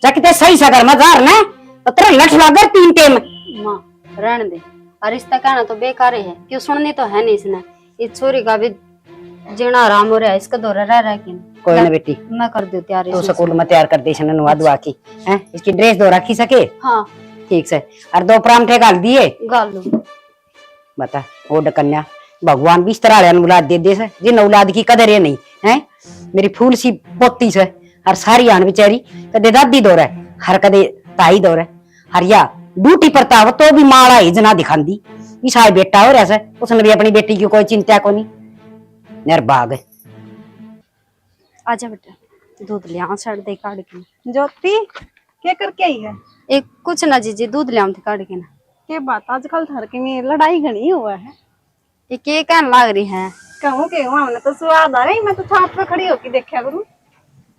चकते सही से घर में जार ने तो तेरे लठ लागर 3 टेम। माँ रहने दे, और रिश्ता कहना तो बेकार ही है, क्यों सुननी तो है नहीं इसने। इस छोरी का भी जीना आराम हो रहा है, इसका दौरा रह रहा है कि नहीं। कोई ना बेटी, मैं कर दूं तैयार तू इसमें। स्कूल में तैयार कर दे सन नुआ दुआ की है, इसकी ड्रेस दो रखी सके हाँ ठीक से, और 2 परांठे गाल दिए। गाल लूं। बता ओ कन्या, भगवान भी इस तरह औलाद दे से जिन औलाद की कदर है नहीं है। मेरी फूल सी पोती से हर सारी आन बेचारी कदे दादी दौर है, हर कदे ताई दौर है, हर या ड्यूटी पर ताव तो भी माड़ा ही जना दिखांदी। इसा बेटा हो रहा है, उसने भी अपनी बेटी की कोई चिंता को नहीं। निर्भाग आजा बेटा, दूध ले आ सड़ दे काट के। ज्योति क्या करके आई है? एक कुछ ना जीजी, दूध ले आऊं थे काट के ना। के बात आजकल घर के में लड़ाई घनी हुआ है। ये के कहने लग रही है? कहूँ के हमने तो स्वाद आ रही, मैं तो छाप पे खड़ी होके देखा करूँ।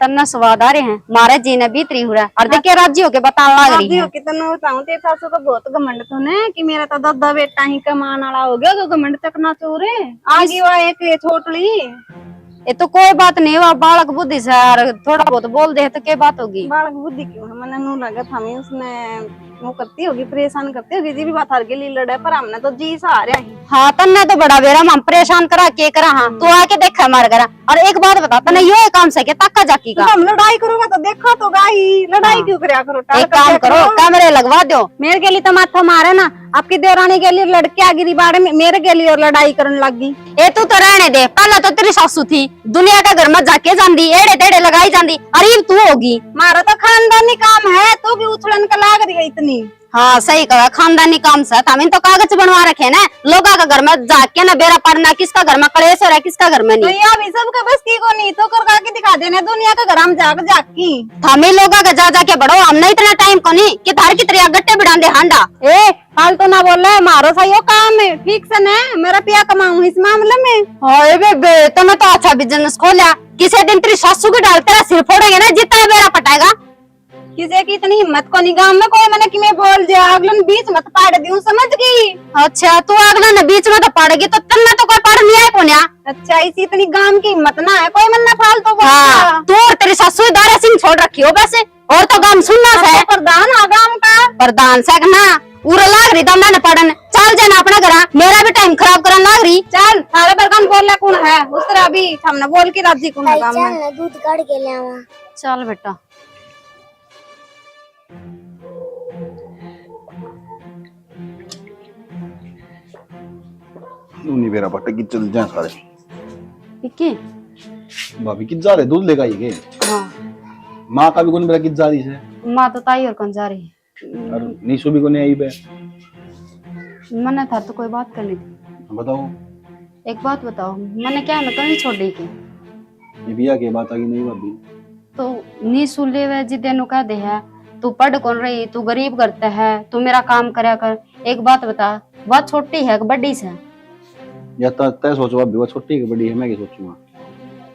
तन्ना स्वाद आ रहे हैं, मारे जी ने बीतरी हो रहा है, और देखिए राजी होके बताने लग रही है। कितना बताऊँ, तेरे सासू को बहुत घमंड तो ने कि मेरा तो दादा बेटा ही कमान वाला हो गया, तो घमंड तक ना चोरे आगे वह एक छोटली। ये तो कोई बात नहीं, वो बालक बुद्धि से यार थोड़ा बहुत बोल दे तो क्या बात होगी। बालक बुद्धि क्यों है? मैंने नू लगा था मैं उसने वो करती होगी, परेशान करती होगी, जी भी बात हर के लिए लड़े, पर हमने तो जी सहारे ही। हाँ तन्ने तो बड़ा बेरा हम परेशान करा के करा। हाँ तू आके देखा हमारे घर। और एक बात बता, तन्ने यो काम से क्या ताका जाकी का? हम लड़ाई करोगा तो देखा तो गाई, लड़ाई क्यों करया करो? एक काम करो, कैमरे लगवा दो। मेरे के लिए तो माथा मारे ना, आपकी देवरानी के लिए लड़के आ गिरी बाड़े में, मेरे के लिए और लड़ाई करने लग गई। ए तू तो रहने दे, पहले तो तेरी सासू थी, दुनिया का घर में जाके जांदी, एड़े तेड़े लगाई जांदी, अरे तू होगी। मारा तो खानदानी काम है, तो भी उछलन का लाग रही है इतनी। हाँ सही कहा, खानदानी काम से हमें तो कागज बनवा रखे ना, लोगों का घर में जाके ना बेरा पड़ना, किसका घर में कलेश हो रहा है किसका घर में तो नहीं। यहाँ भी सबका बस की को नहीं, तो कर के दिखा देने दुनिया का घर हम जाग की। हमें लोगों का जा जाके बढ़ो, हमने इतना टाइम को नहीं कि धार की तरह गट्टे बिड़ा दे हांडा। ए फालतू ना बोल रहे, मारो सही काम है ठीक से न, मेरा पिया कमाऊं इस मामले में। हाय बेबे, तूने तो अच्छा बिजनेस खोला, किसी दिन तेरी सासू की डाल तेरा सिर फोड़ेंगे ना, जितना बेरा पटाएगा। किसी की इतनी हिम्मत को नहीं, गाँव में कोई मैंने कि मैं बोल दिया अगलन बीच मत पाड़ दी, समझ गई? अच्छा तू अगला न बीच में तो पड़ेगी, तो तन्ना तो कोई पढ़ नहीं है कोन्या। अच्छा इसी इतनी गांव की हिम्मत ना है कोई मन फालतू बोल हाँ तू और तेरी सासू दारा सिंह छोड़ रखी हो वैसे, और तो गांव सुनना है। प्रधान आ गांव का प्रधान से ना उरा लाग रही दम ना पड़न, चल जाना अपना घर, मेरा भी टाइम खराब करने लाग रही। चल थारे पर कौन बोल कौन है, उस तरह अभी हमने बोल के राजी कौन है गांव में। चल ना दूध काट के ले आवा। चल बेटा। नहीं बेरा पट्टे की चल जाए सारे। विक्की भाभी कित जा रहे दूध लेगा ये के? हाँ माँ का भी कौन मेरा कित जा रही है? माँ तो ताई और कौन जा रही है? और नीशु भी कौन आई बे? मैंने था तो कोई बात करनी थी। बताओ। एक बात बताओ, मैंने क्या मैं तो नहीं छोड़ दी की? ये बिया की बात आ गई नहीं भाभी? तो नी सुन ले वे जिदे नु कह दे है, तू पढ़ कौन रही, तू गरीब करता है, तू मेरा काम करया कर। एक बात बता, बात छोटी है कि बड़ी से? या तो तय सोचो भाभी, वो छोटी है बड़ी है, मैं क्या सोचूंगा?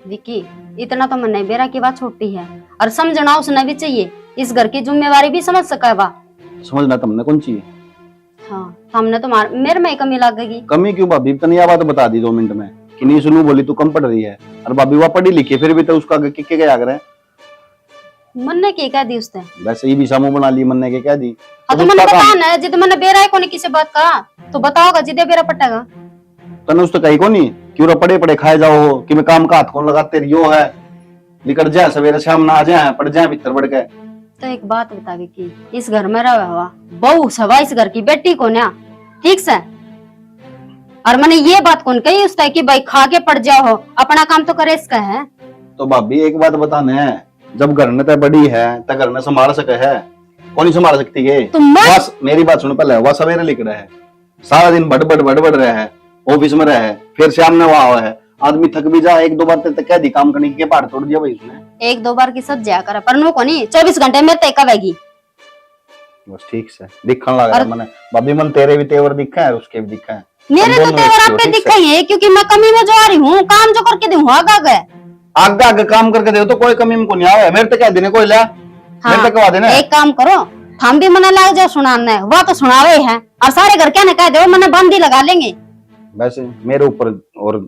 विकी इतना तो मन नहीं बेरा की बात छोटी है, और समझना उसने भी चाहिए, इस घर की जिम्मेवारी भी समझ सका वा। समझना तुमने कौन चाहिए? हाँ हमने तो मेरे में ही कमी लगेगी। कमी क्यों भाभी? तने यह बात बता दी 2 मिनट में कि नहीं सुनू बोली तू कम पढ़ रही है, और भाभी वह पढ़ी लिखी फिर भी तो उसका किक्के क्या करे? मन ने की कह दी उसने? वैसे ही भी सामू बना ली मन ने के कह दी। तो मैंने बताना है, जिद मैंने बेरा है कोनी किसी बात का, तो बताओगा जिदे बेरा पटेगा। तने उस तो कही को नहीं क्यों पड़े पड़े खाए जाओ हो कि मैं काम का हाथ कौन लगाते रियो है, निकल जाए सवेरे शाम ना आ जाए पड़ जाए भीतर बढ़ के। तो एक बात बता कि इस घर में रहा हुआ बहू सवा इस घर की बेटी को ना, ठीक से। और मैंने ये बात कौन कही उसका कि भाई खा के पड़ जाओ, अपना काम तो करे इसका है। तो भाभी एक बात बताने है, जब घर ने तो बड़ी है तो घर ने संभाल सके है, कौन नहीं संभाल सकती है? तुम मत बस मेरी बात सुनो पहले, वह सवेरे लिख रहा है, सारा दिन बड़ रहा है, ऑफिस में रहा है, फिर शाम में वहां हुआ है, आदमी थक भी जा, एक दो बार तक कह दी काम करने की, पहाड़ तोड़ दिया भाई उसने। एक दो बार की सब जाया कर, पर नो को नहीं 24 घंटे में तय कवेगी। बस ठीक से दिखने लग रहा है मैंने भाभी, मन तेरे भी तेवर दिखा है और उसके भी दिखा है। मेरे तो दोनों तेवर एक आप हो, पे ठीक दिखा से। ही है, क्योंकि मैं कमी में जो आ रही हूँ, काम जो करके दूँ आगे आगे आगे काम करके दे तो कोई कमी में को नहीं आवे, मेरे तो कह देने कोई ला, मेरे तो कहा देना। एक काम करो, हम भी मना लाग जाओ सुनाने, वो तो सुनावे है, और सारे घर क्या न कह दो मैंने बंदी लगा लेंगे। वैसे मेरे ऊपर और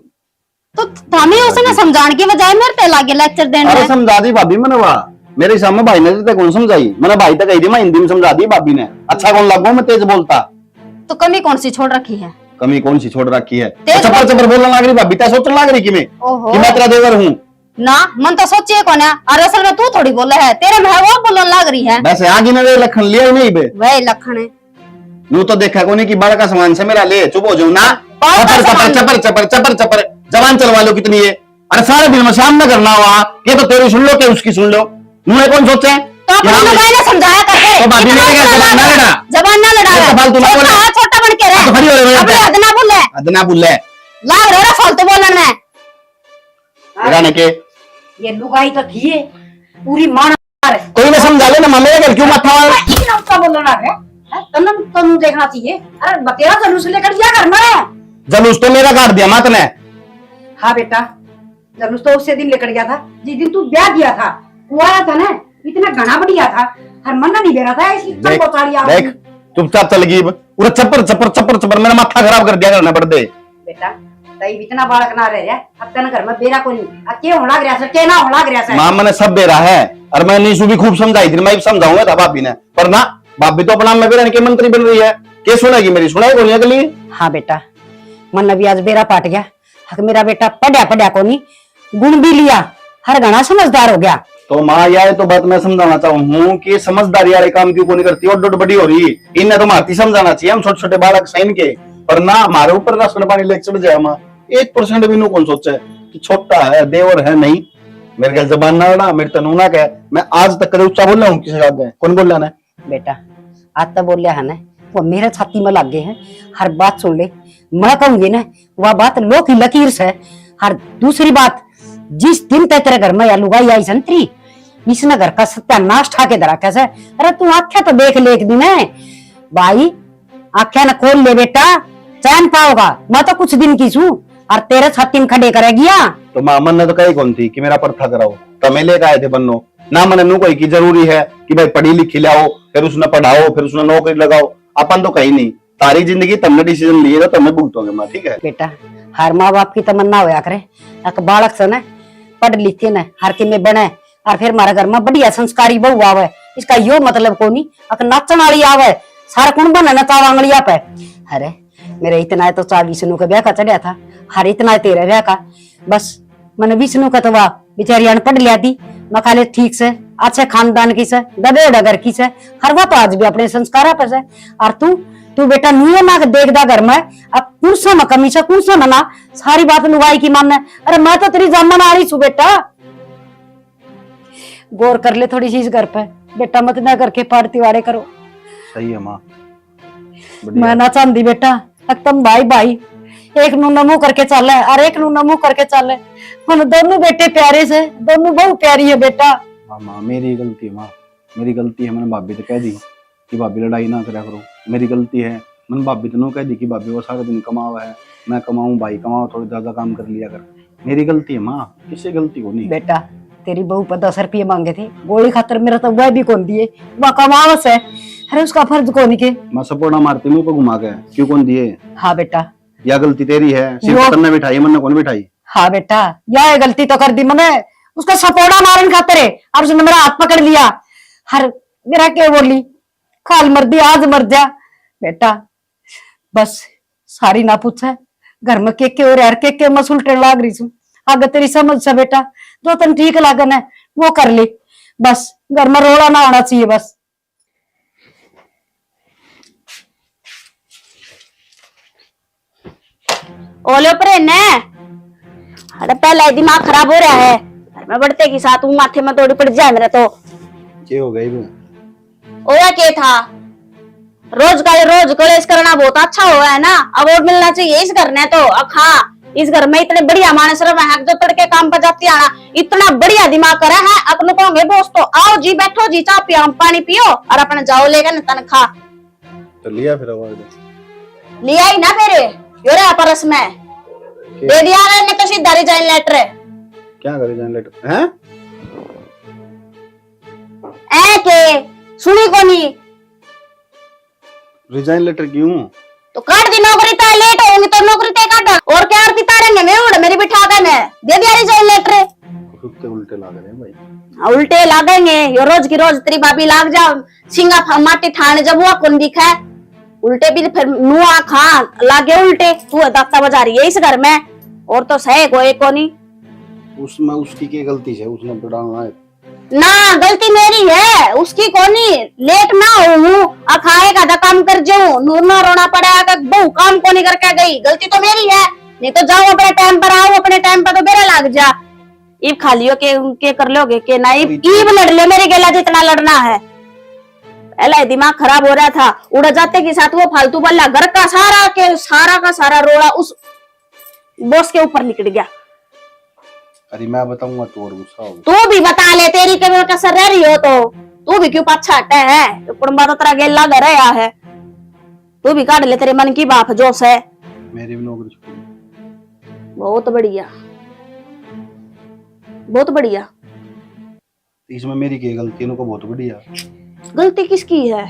तो हमें उसने समझाने की बजाय मेरे पे लागे लेक्चर देने। अरे समझा दी भाभी मैंने, वहा मेरे सामने भाई ने तो कौन समझाई, मैंने भाई तक कही थी, मैं हिंदी में समझा दी भाभी ने, अच्छा कौन लगो मैं तेज बोलता। तो कमी कौन सी छोड़ रखी है? कमी कौन सी छोड़ रखी है? तेज चपर चपर बोलने लग रही भाभी, त्या सोचने लग रही कि मैं ओहो, कि मैं तेरा देवर हूँ। ना मन तो सोचिए कौन है, और असल में तू थोड़ी बोला है, तेरे में है वो बोलने लग रही है। वैसे आगे ना लखन लिया ही नहीं बे, वही लखन है। नू तो देखा कोनी कि बड़ा का सामान से मेरा ले, चुप हो जाओ ना। बड़ा का चपर चपर सामान। चपर चपर चपर चपर जबान चलवा लो कितनी है, अरे सारे दिन में शाम में करना हुआ, ये तो तेरी सुन लो कि उसकी सुन लो, मुझे कौन सोचे। तो अपने यहाँ भाई ने समझाया करके, तो भाभी ने क्या जबान ना लड़ा, जबान ना लड़ा, ये तो फालतू ना बोले। छोटा बन के तो रहे, खड़ी हो रही है। अपने हद ना बोले, अदना बुल्ले लाग रहा फालतू बोलने में। राने के ये लुगाई तो थी है, पूरी मान कोई ना समझा ले ना, मामे घर क्यों माथा वाला। उसका बोलना लग रहा है, तुम देखना चाहिए। अरे बतेरा जलूस लेकर दिया करना है। जलूस तो मेरा काट दिया मात ने। हाँ बेटा, जलूस तो उसे दिन लेकर गया था जिस दिन तू ब्याह दिया था, वो आया था ना, इतना घना बढ़िया था, हर मन्ना नहीं दे रहा था, इसलिए देख चल देख चुपचाप चल गई, पूरा चपर चपर चपर चपर मेरा माथा खराब कर दिया करना पड़ दे। बेटा तई इतना बालक ना रह रहा, अब तेरे घर में बेरा को नहीं, अब के होना गया से के ना होना गया से। मां मैंने सब बेरा है, और मैं नीशु भी खूब समझाई थी, मैं भी समझाऊंगा था भाभी ने, पर ना भाभी तो अपना में बेरा के मंत्री बन रही है, के सुनेगी मेरी, सुनाई कौन अगली। हाँ बेटा, मन अभी आज बेरा पाट गया, हक मेरा बेटा पढ़िया पढ़िया को नहीं, गुण भी लिया, हर घना समझदार हो गया। तो माँ यार तो बात मैं समझाना चाहूँ कि समझदारी वाले काम क्यों नहीं करती, और डोट बड़ी हो रही, इन्हें तो मारती समझाना चाहिए, हम छोटे छोटे बालक सही के, पर ना हमारे ऊपर राशन पानी लेकर चढ़ जाए। माँ 1% भी नो कौन सोचे कि छोटा है देवर है, नहीं मेरे ख्याल जबान ना लड़ा, मेरे तनु ना कह, मैं आज तक कभी ऊंचा बोल रहा हूँ किसी आगे, कौन बोल रहा है? बेटा आज तो बोल है ना, वो मेरे छाती में लग गए हैं, हर बात सुन ले, मैं कहूंगी ना वह बात लो की लकीर से। हर दूसरी बात, जिस दिन तक तेरे घर में या लुगाई आई संतरी, इसने घर का सत्यानाश ठाके धरा कैसे। अरे तू आख्या तो देख ले एक दिन है भाई, आख्या ना खोल ले बेटा, चैन पाओगा, मैं तो कुछ दिन की छू और तेरे छाती में खड़े करेगी। तो माँ मन ने तो कही कौन थी कि मेरा पर्था कराओ, तो मैं लेकर आए थे बन्नो ना, मैंने नू कोई की जरूरी है कि भाई पढ़ी लिखी लाओ, फिर उसने पढ़ाओ, फिर उसने नौकरी लगाओ, अपन तो कहीं नहीं, तारी जिंदगी तुमने डिसीजन लिए तो तुम्हें भुगतोगे माँ, ठीक है। बेटा हर माँ बाप की तमन्ना होया करे, एक बालक से न पढ़ लिखे न हर के में बने, और फिर हमारे घर में बढ़िया संस्कारी बहू आवे, इसका यो मतलब को नहीं अक नाचन वाली आवे, सारा कुण बने नचावा आंगलिया पे। अरे मेरे इतना तो 4 विष्णु का ब्याह का चढ़िया था, हर इतना तेरे ब्याह का, बस मैंने विष्णु का तो वाह बेचारी पढ़ लिया थी, मैं खाली ठीक से अच्छे खानदान की से, गधे डगर की से, हर वो तो आज भी अपने संस्कार पे से। और तू बेटा नुए ना देखदा घर में, अब कुर्सा में कमी से कुर्सा में ना सारी बात लुगाई की मानना। अरे मैं तो तेरी जामन आ रही छू बेटा, गौर कर ले थोड़ी सी इस घर पे बेटा, मत ना करके पाड़ती वाड़े करो। सही है माँ, मैं ना चाहती बेटा, तुम भाई भाई एक नू नमू करके चल है और एक नू नमू करके चल है, हम दोनों बेटे प्यारे से, दोनों बहुत प्यारी है बेटा। हाँ माँ मेरी गलती है, माँ मेरी गलती है, मैंने भाभी तो कह दी कि भाभी लड़ाई ना करा करो, मेरी गलती है, मैंने भाभी तो कह दी कि भाभी वो सारा दिन कमावा है, मैं कमाऊं भाई कमाओ, थोड़ी ज्यादा काम कर लिया कर, मेरी गलती है माँ, किसी गलती को नहीं। बेटा तेरी बहू पर 10 रुपये मांगे थे, गोली खातर मेरा तो वह भी कौन दिए, वह कमावस है, अरे उसका फर्ज कौन के। मैं सपोर्टा मारती मुंह पे घुमा के, क्यों कौन दिए? हाँ बेटा, या गलती तेरी है, सिर्फ तन्ने बिठाई मैंने कौन बिठाई? हाँ बेटा यह गलती तो कर दी मैंने, उसका सपोर्टा मारन खातर है, और उसने मेरा हाथ पकड़ लिया, हर मेरा क्या बोली खाल मर दी आज मर जा। बेटा बस सारी ना पूछे, घर में के और यार के मैं सुलटन लाग रही हूँ, आगे तेरी समझ से बेटा, जो तन ठीक लागन है वो कर ले, बस घर में रोला ना होना चाहिए बस। ओले ऊपर है ने। अरे पहले ही दिमाग खराब हो रहा है, घर में बढ़ते के साथ वो माथे में थोड़ी पड़ जाए मेरे तो। क्या हो गई? ओया क्या था, रोज का रोज कलेश करना बहुत अच्छा हुआ है ना, अवार्ड मिलना चाहिए इस घर ने तो। अब हाँ, इस घर में इतने बढ़िया मानस रहे हैं जो तड़के काम पर जाती आना, इतना बढ़िया दिमाग करा है। अपन कहोगे दोस्त तो आओ जी बैठो जी, चाय पियो पानी पियो और अपने जाओ लेगा ना तनखा। तो लिया फिर अवार्ड? लिया ही ना फिर योरे परस में दे दिया ने तो सीधा रिजाइन लेटर। क्या करे रिजाइन लेटर हैं? ए के सुनी कोनी? रिजाइन लेटर क्यों? तो काट दी नौकरी, तो लेट होंगी तो नौकरी तय काट। और क्या आरती तारेंगे मैं उड़ मेरी बिठा देने दे दिया रिजाइन लेटर। कुत्ते उल्टे लाग रहे हैं भाई। हाँ, उल्टे लागेंगे यो रोज की रोज तेरी भाभी लाग जा सिंगा माटी ठाने जब वो कौन दिखा उल्टे भी फिर मुआ खा लागे उल्टे। तू दाता बजा रही है इस घर में और तो सहे कोई को नहीं। उसमें उसकी क्या गलती है? उसने तो डालना है ना, गलती मेरी है उसकी कोनी। लेट ना हो अखाए का काम कर जाऊं, नूर ना रोना पड़ा बहु काम को नहीं करके गई, गलती तो मेरी है। नहीं तो जाओ अपने टाइम पर आओ, अपने टाइम पर तो बेरा लग जा। ईब खा लियो के कर लोगे के ना ईब लड़ लियो मेरे गेला जितना लड़ना है। पहले दिमाग खराब हो रहा था, उड़ जाते के साथ वो फालतू बल्ला घर का सारा रोड़ा उस बॉस के ऊपर निकल गया। अरे मैं बताऊंगा तो और गुस्सा होगा। तू भी बता ले, तेरी कभी कसर रह रही हो तो तू भी क्यों पाछा हटे है? तो कुड़बा तो तेरा गेला घर आया है, तू भी काट ले तेरे मन की बात जोश है। मेरी भी नौकरी छूट। बहुत बढ़िया बहुत बढ़िया। इसमें मेरी क्या गलती है? बहुत बढ़िया। गलती किसकी है?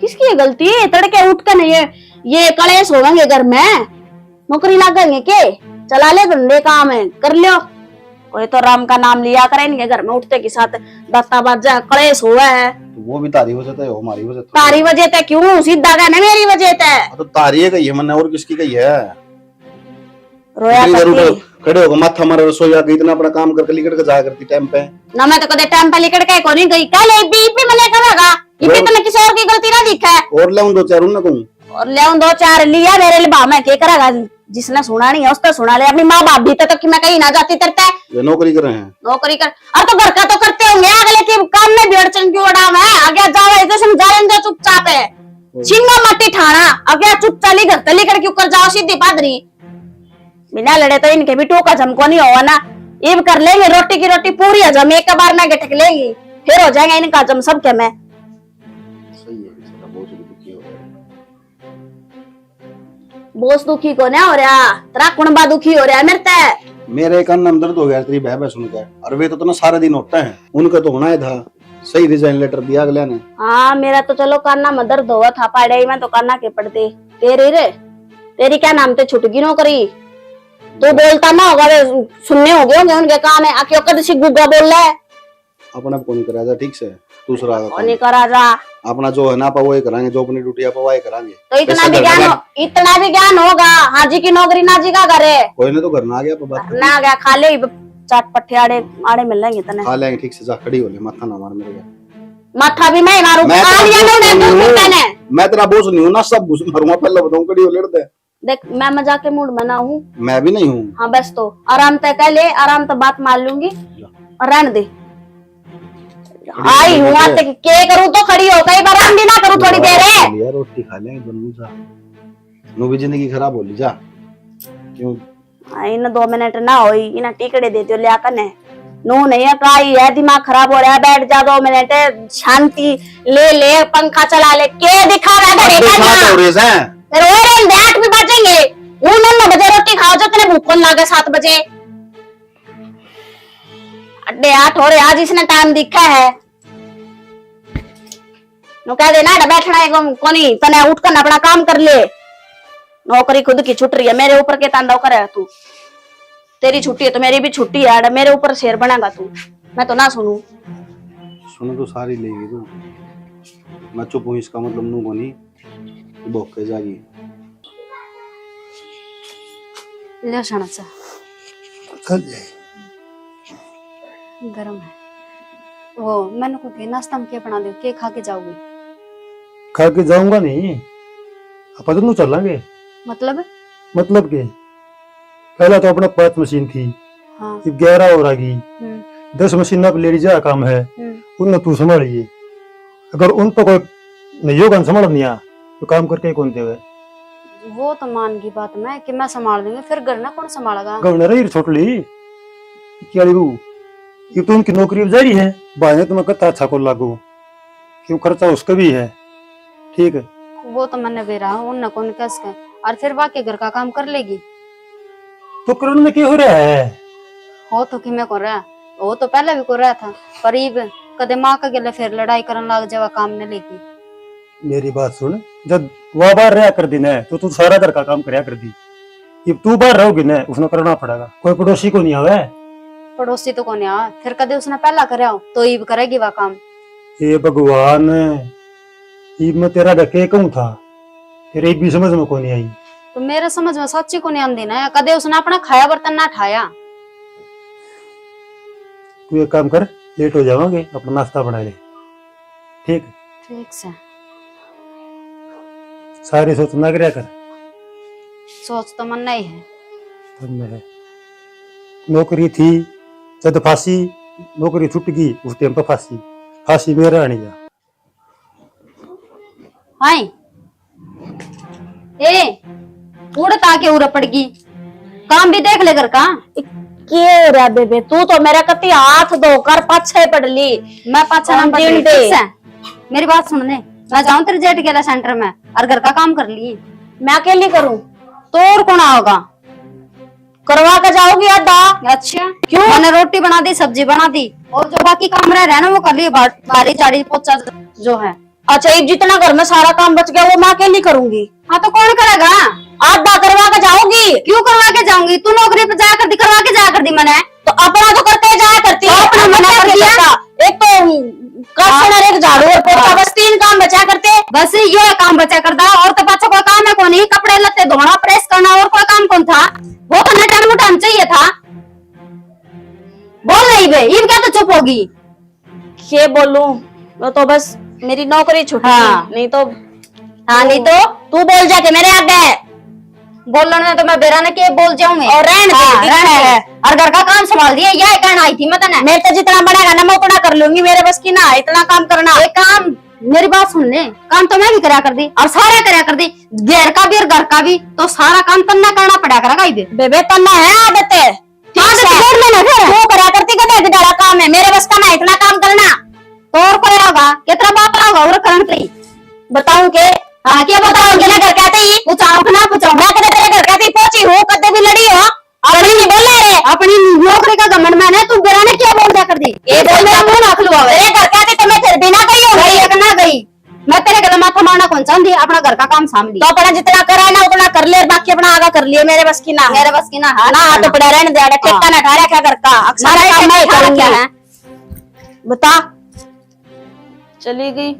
किसकी है गलती? तड़के उठ कर नहीं ये कलेश होंगे घर में, नौकरी लागेंगे के? चला ले धंधे काम है कर लियो। कोई तो राम का नाम लिया करे इनके घर में उठते के साथ दाता बाजा कलेश हुआ है। तो वो भी तारी वजह है, हमारी वजह तारी वजह ते क्यों? सीधा कहना मेरी वजह ते। तो तारी है कही है मैंने, और किसकी कही है? रोया करती खड़े होकर माथा मारा रसोई आ गई, इतना अपना काम करके लिकट के जाया करती टाइम पे ना। मैं तो कदे टाइम पे लिकट के कोनी गई, कल इपी मैंने करेगा इपी तो मैं किसी और की गलती ना दिखा है। और ले दो चार ना कहूं और ले दो चार लिया मेरे लिए बा मैं क्या करेगा? जिसने सुना नहीं है उसको सुना ले। अपनी माँ बाप भी तो कि मैं कहीं ना जाती करता है। ये नौकरी कर रहे हैं, नौकरी कर और तो घर का तो करते होंगे, अगले के काम में भी अड़चन क्यों उड़ाव है? आगे जाओ तो समझा लेंगे चुपचाप है सिंगा मट्टी ठाना। आगे चुपचाप घर तली कर क्यों कर जाओ सीधी पादरी बिना लड़े तो इनके भी टोका झमको नहीं होगा ना। ये कर लेंगे रोटी की रोटी पूरी हजम एक बार में गटक लेंगी, फिर हो जाएगा इनका हजम सबके में। सही है। इसका बहुत दुखी हो रहा बोस दुखी को ना हो रहा, तेरा कुणबा दुखी हो रहा है मेरे ते। मेरे कान में दर्द हो गया तेरी बह सुनकर। और वे तो ना सारे दिन होता है, उनका तो होना ही था। सही रिजाइन लेटर दिया अगले ने। हाँ मेरा तो चलो कान्ना में दर्द हुआ था पढ़ाई में तो कान्ना के पढ़ते तेरी रे। तेरी क्या नाम ते छुटगी नौकरी? तू बोलता ना होगा वे सुनने हो गए होंगे उनके कान है आके कद से गुग्गा बोल रहा है। अपना को नहीं करा जा ठीक से, दूसरा नहीं करा जा अपना जो है ना आप वही कराएंगे, जो अपनी ड्यूटी आप वही कराएंगे। तो इतना भी ज्ञान होगा। हाजी की नौकरी नाजी का करे कोई नहीं तो घर ना आ गया बात ना आ गया खा ले चाट पट्टे आड़े आड़े मिल जाएंगे तने खा लेंगे ठीक से। जा खड़ी हो ले, माथा ना मार मेरे को। माथा भी मैं मारू मैं तेरा बोझ नहीं हूँ ना, सब घुस मारूंगा। पहले बताऊं खड़ी हो लेट दे। देख मैं मजाक के मूड में ना हूँ। मैं भी नहीं हूँ। हाँ बस तो आराम तय कह ले, आराम तो बात मान लूंगी और रहने दे। आई हूँ आते के करूँ तो खड़ी हो, कई बार आराम भी ना करूँ थोड़ी देर है। रोटी खा लेंगे दोनों। जा नो भी जिंदगी खराब हो ली जा। क्यों इन 2 मिनट ना हो इन टिकड़े देते लिया कने नू नहीं है काई है दिमाग खराब हो रहा है। बैठ जा 2 मिनट शांति ले पंखा चला ले के दिखा रहा है। फिर और 8 भी बजेंगे, 9 बजे रोटी खाओ जो तेरे भूख लागे 7 बजे। अड्डे 8 हो रहे आज इसने टाइम दिखा है। नो कह देना बैठना है कोनी तने उठ कर अपना काम कर ले। नौकरी खुद की छुट रही है, मेरे ऊपर के तांडव करे तू। तेरी छुट्टी है तो मेरी भी छुट्टी है, मेरे ऊपर शेर बनेगा तू। मैं तो ना सुनू। सुनो तो सारी लेगी तू। मैं चुप हूँ इसका मतलब नू को नहीं भोके जागी। ले शानाचा गरम है। वो मैंने को के नाश्ता में क्या बना दो, के खा के जाओगी? खा के जाऊंगा नहीं, अपन दोनों चलेंगे। मतलब के पहला तो अपना 5 मशीन थी, हाँ। अब 11 और आ गई। हम्म, 10 मशीन अब लेडी जा काम है, उन तू संभालिए। अगर उन पर कोई नहीं होगा संभाल नहीं आ तो काम करके कौन देवे? वो तो मान की बात मैं कि मैं संभाल दूंगी, फिर घर ना कौन संभालेगा? गवर्नर ही छोट ली क्या ली ये तो उनकी नौकरी जा रही है, भाई तुम्हें कहता अच्छा को लागू क्यों, खर्चा उसका भी है। ठीक है, वो तो मैंने भी रहा उन कौन कस के, और फिर बाकी घर का काम कर लेगी। तो करण में क्या हो रहा है? हो तो कि मैं कर रहा, वो तो पहले भी कर रहा था, पर अब कदे माँ का गले फिर लड़ाई करने लग जावा काम ने लेगी। मेरी बात सुन, जब वह बाहर रहा कर दी ना तो तू सारा घर का काम करया कर दी। अब तू बाहर रहोगी ना उसने करना पड़ेगा, कोई पड़ोसी को नहीं आवे। पड़ोसी तो कौन आ, फिर कदे उसने पहला करया हो तो अब करेगी वह काम। ये भगवान, अब मैं तेरा डके कहूँ था, तेरे एक भी समझ में को नहीं आई। तो मेरे समझ में सच्ची को नहीं आंदी ना, कदे उसने अपना खाया बर्तन ना ठाया। तू एक काम कर, लेट हो जाओगे, अपना नाश्ता बना ले। ठीक ठीक से सारी सोच ना करया कर। सोच तो मन नहीं है। तब मैं नौकरी थी जब फांसी, नौकरी छूट गई उस टाइम पर फांसी, फांसी मेरा आनी जा। हाय ए उड़ता के उड़ पड़गी, काम भी देख ले घर का। के रे बेबे, तू तो मेरा कति हाथ धोकर पाछे पड़ ली। मैं पाछा कौन नंबर दिन ठीक दे? से मेरी बात सुन ले, मैं जाऊं तेरे जेठ गेला सेंटर में और घर का काम कर ली। मैं अकेली करूं? तो और कौन आओगा? करवा के जाओगी आधा? अच्छा क्यों? मैंने रोटी बना दी, सब्जी बना दी, और जो बाकी काम रह रहा है ना वो कर लिए, बारी चाड़ी पोछा जो है। अच्छा, अब जितना घर में सारा काम बच गया वो मैं अकेली करूंगी। हाँ तो कौन करेगा? आधा करवा के जाओगी? क्यों करवा के जाऊंगी? तू नौकरी पे जाया करती, करवा के जाया करती। मैंने तो अपना तो करते जाया करती है, अपना अपना मना कर कर दिया। दिया। एक तो कसन और एक झाड़ू और पोछा, बस 3 काम बचा करते। बस ये काम बचा करता, और तो पाछा कोई काम है कौन ही? कपड़े लत्ते धोना, प्रेस करना, और कोई काम कौन था? वो तो नटन मुटन चाहिए था। बोल नहीं बे, ये क्या तो चुप होगी? ये बोलूं वो तो बस मेरी नौकरी छूटी। हाँ। नहीं तो नहीं तो तू बोल जाके मेरे आगे। बोलने तो मैं बेरा ने के बोल जाऊं मैं, और रहने दे, हाँ, दिखा रहने है। दे। और घर का काम संभाल दिया, यह कहना आई थी मैं तने। मेरे तो जितना बनेगा ना मैं उतना कर लूंगी, मेरे बस की ना है इतना काम करना। एक काम, मेरी बात सुन ले, काम तो मैं भी करा कर दी और सारे करा कर दी, घर का भी और घर का भी, तो सारा काम तन्ना करना पड़ा करेगा। इबे बेबे तन्ना है आदत है, आदत छोड़ लेना फिर। तू करा करती कदे डाला काम है, मेरे बस का ना इतना काम करना। तो और कोई होगा? कितना बाप होगा और करण पे बताऊं के? हाँ क्या बताओगे? ना घर कहते ही पूछाओ ना पूछाओ, मैं कदे तेरे घर कहती पहुंची हूँ, कदे भी लड़ी हो अपनी नहीं बोल रहे। अपनी नौकरी का घमंड में है, तू बेरा ने क्या बोल दिया कर दी? ये बोल मेरा मुंह ना खुलवा। तेरे घर कहती तो मैं फिर बिना गई हूँ। गई एक ना गई, मैं तेरे गले माथा मारना कौन चाहती? अपना घर का काम सामने तो अपना जितना करा है ना उतना कर ले, बाकी अपना आगा कर लिए, मेरे बस की ना है। मेरे बस की ना है ना तो पड़ा रहने दे, ठेका ना ठहरा क्या घर का, सारा काम मैं करूंगी। बता चली गई।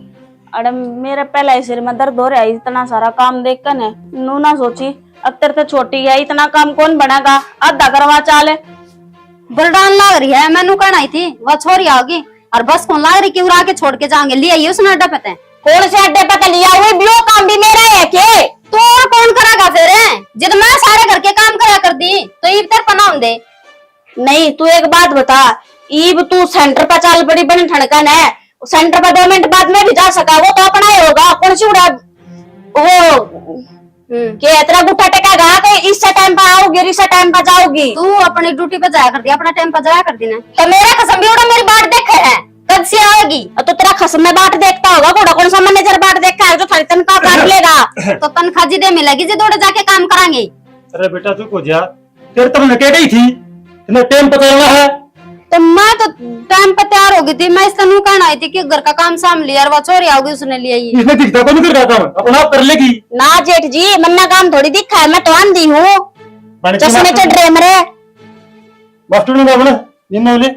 अरे मेरे पहले ही सिर में दर्द हो रहा है, इतना सारा काम देख कर नू ना सोची अब तेरे तो छोटी है, इतना काम कौन बनाएगा, आधा करवा चाले। बरडान लाग रही है, मैनू कहना ही थी वह छोरी आओगी, और बस कौन लाग रही कि उड़ा के छोड़ के जाएंगे, ले आइए उसने अड्डा पे। कौन से अड्डे पे लिया हुई बियो, काम भी मेरा है के? तो और कौन करेगा फिर? जब मैं सारे घर के काम करा कर दी तो ईब तेरे पनाम दे। नहीं तू एक बात बता, ईब तू सेंटर पर चाल बड़ी बड़ी ठड़कन है, सेंटर पर 2 मिनट बाद में भी जा सका, वो तो अपना ही होगा। कौन सी उड़ा वो के तेरा गुट्टा टेकेगा कि इससे टाइम पर आओगी और इससे टाइम पर जाओगी? तू अपनी ड्यूटी पे जाया कर दी, अपना टाइम पर जाया कर दी ना। तो मेरा कसम भी उड़ा मेरी बाट देखे है, कब से आएगी? तो तेरा खसम में बाट देखता होगा, घोड़ा कौन सा मैनेजर बाट देखा है जो थारी तनख्वाह काट लेगा? तो तनख्वाह जी दे मिलेगी जी, दौड़े जाके काम करांगे। अरे बेटा तू को जा, तेरे तो मैं कह गई थी इतना टाइम पता चलना है। तो मैं तो टाइम पे तैयार हो गई थी, मैं इसका नू कहना आई थी कि घर का काम साम लिया, और वो छोरी आओगी उसने लिया ही। इसने दिखता को नहीं कर रहा था, अपना आप कर लेगी। ना जेठ जी, मन्ना काम थोड़ी दिखा है, मैं तो आंधी हूँ, चश्मे चढ़ रहे मेरे। मास्टर ने बोला निन्ना बोले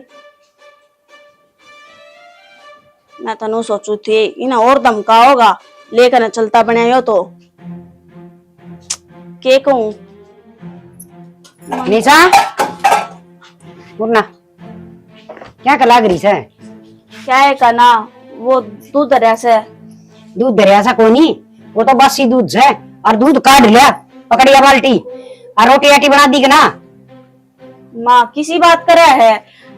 मैं तो सोचू थी इन्हें और धमका होगा, लेकर चलता बनायो तो के कहूं। निशा मुन्ना क्या कर लाग रही है? क्या है का ना वो दूध दरिया से दूध दरिया सा कोनी, वो तो बासी दूध से, और दूध काट लिया पकड़िया बाल्टी और रोटी आटी बना दी ना। माँ किसी बात करे है,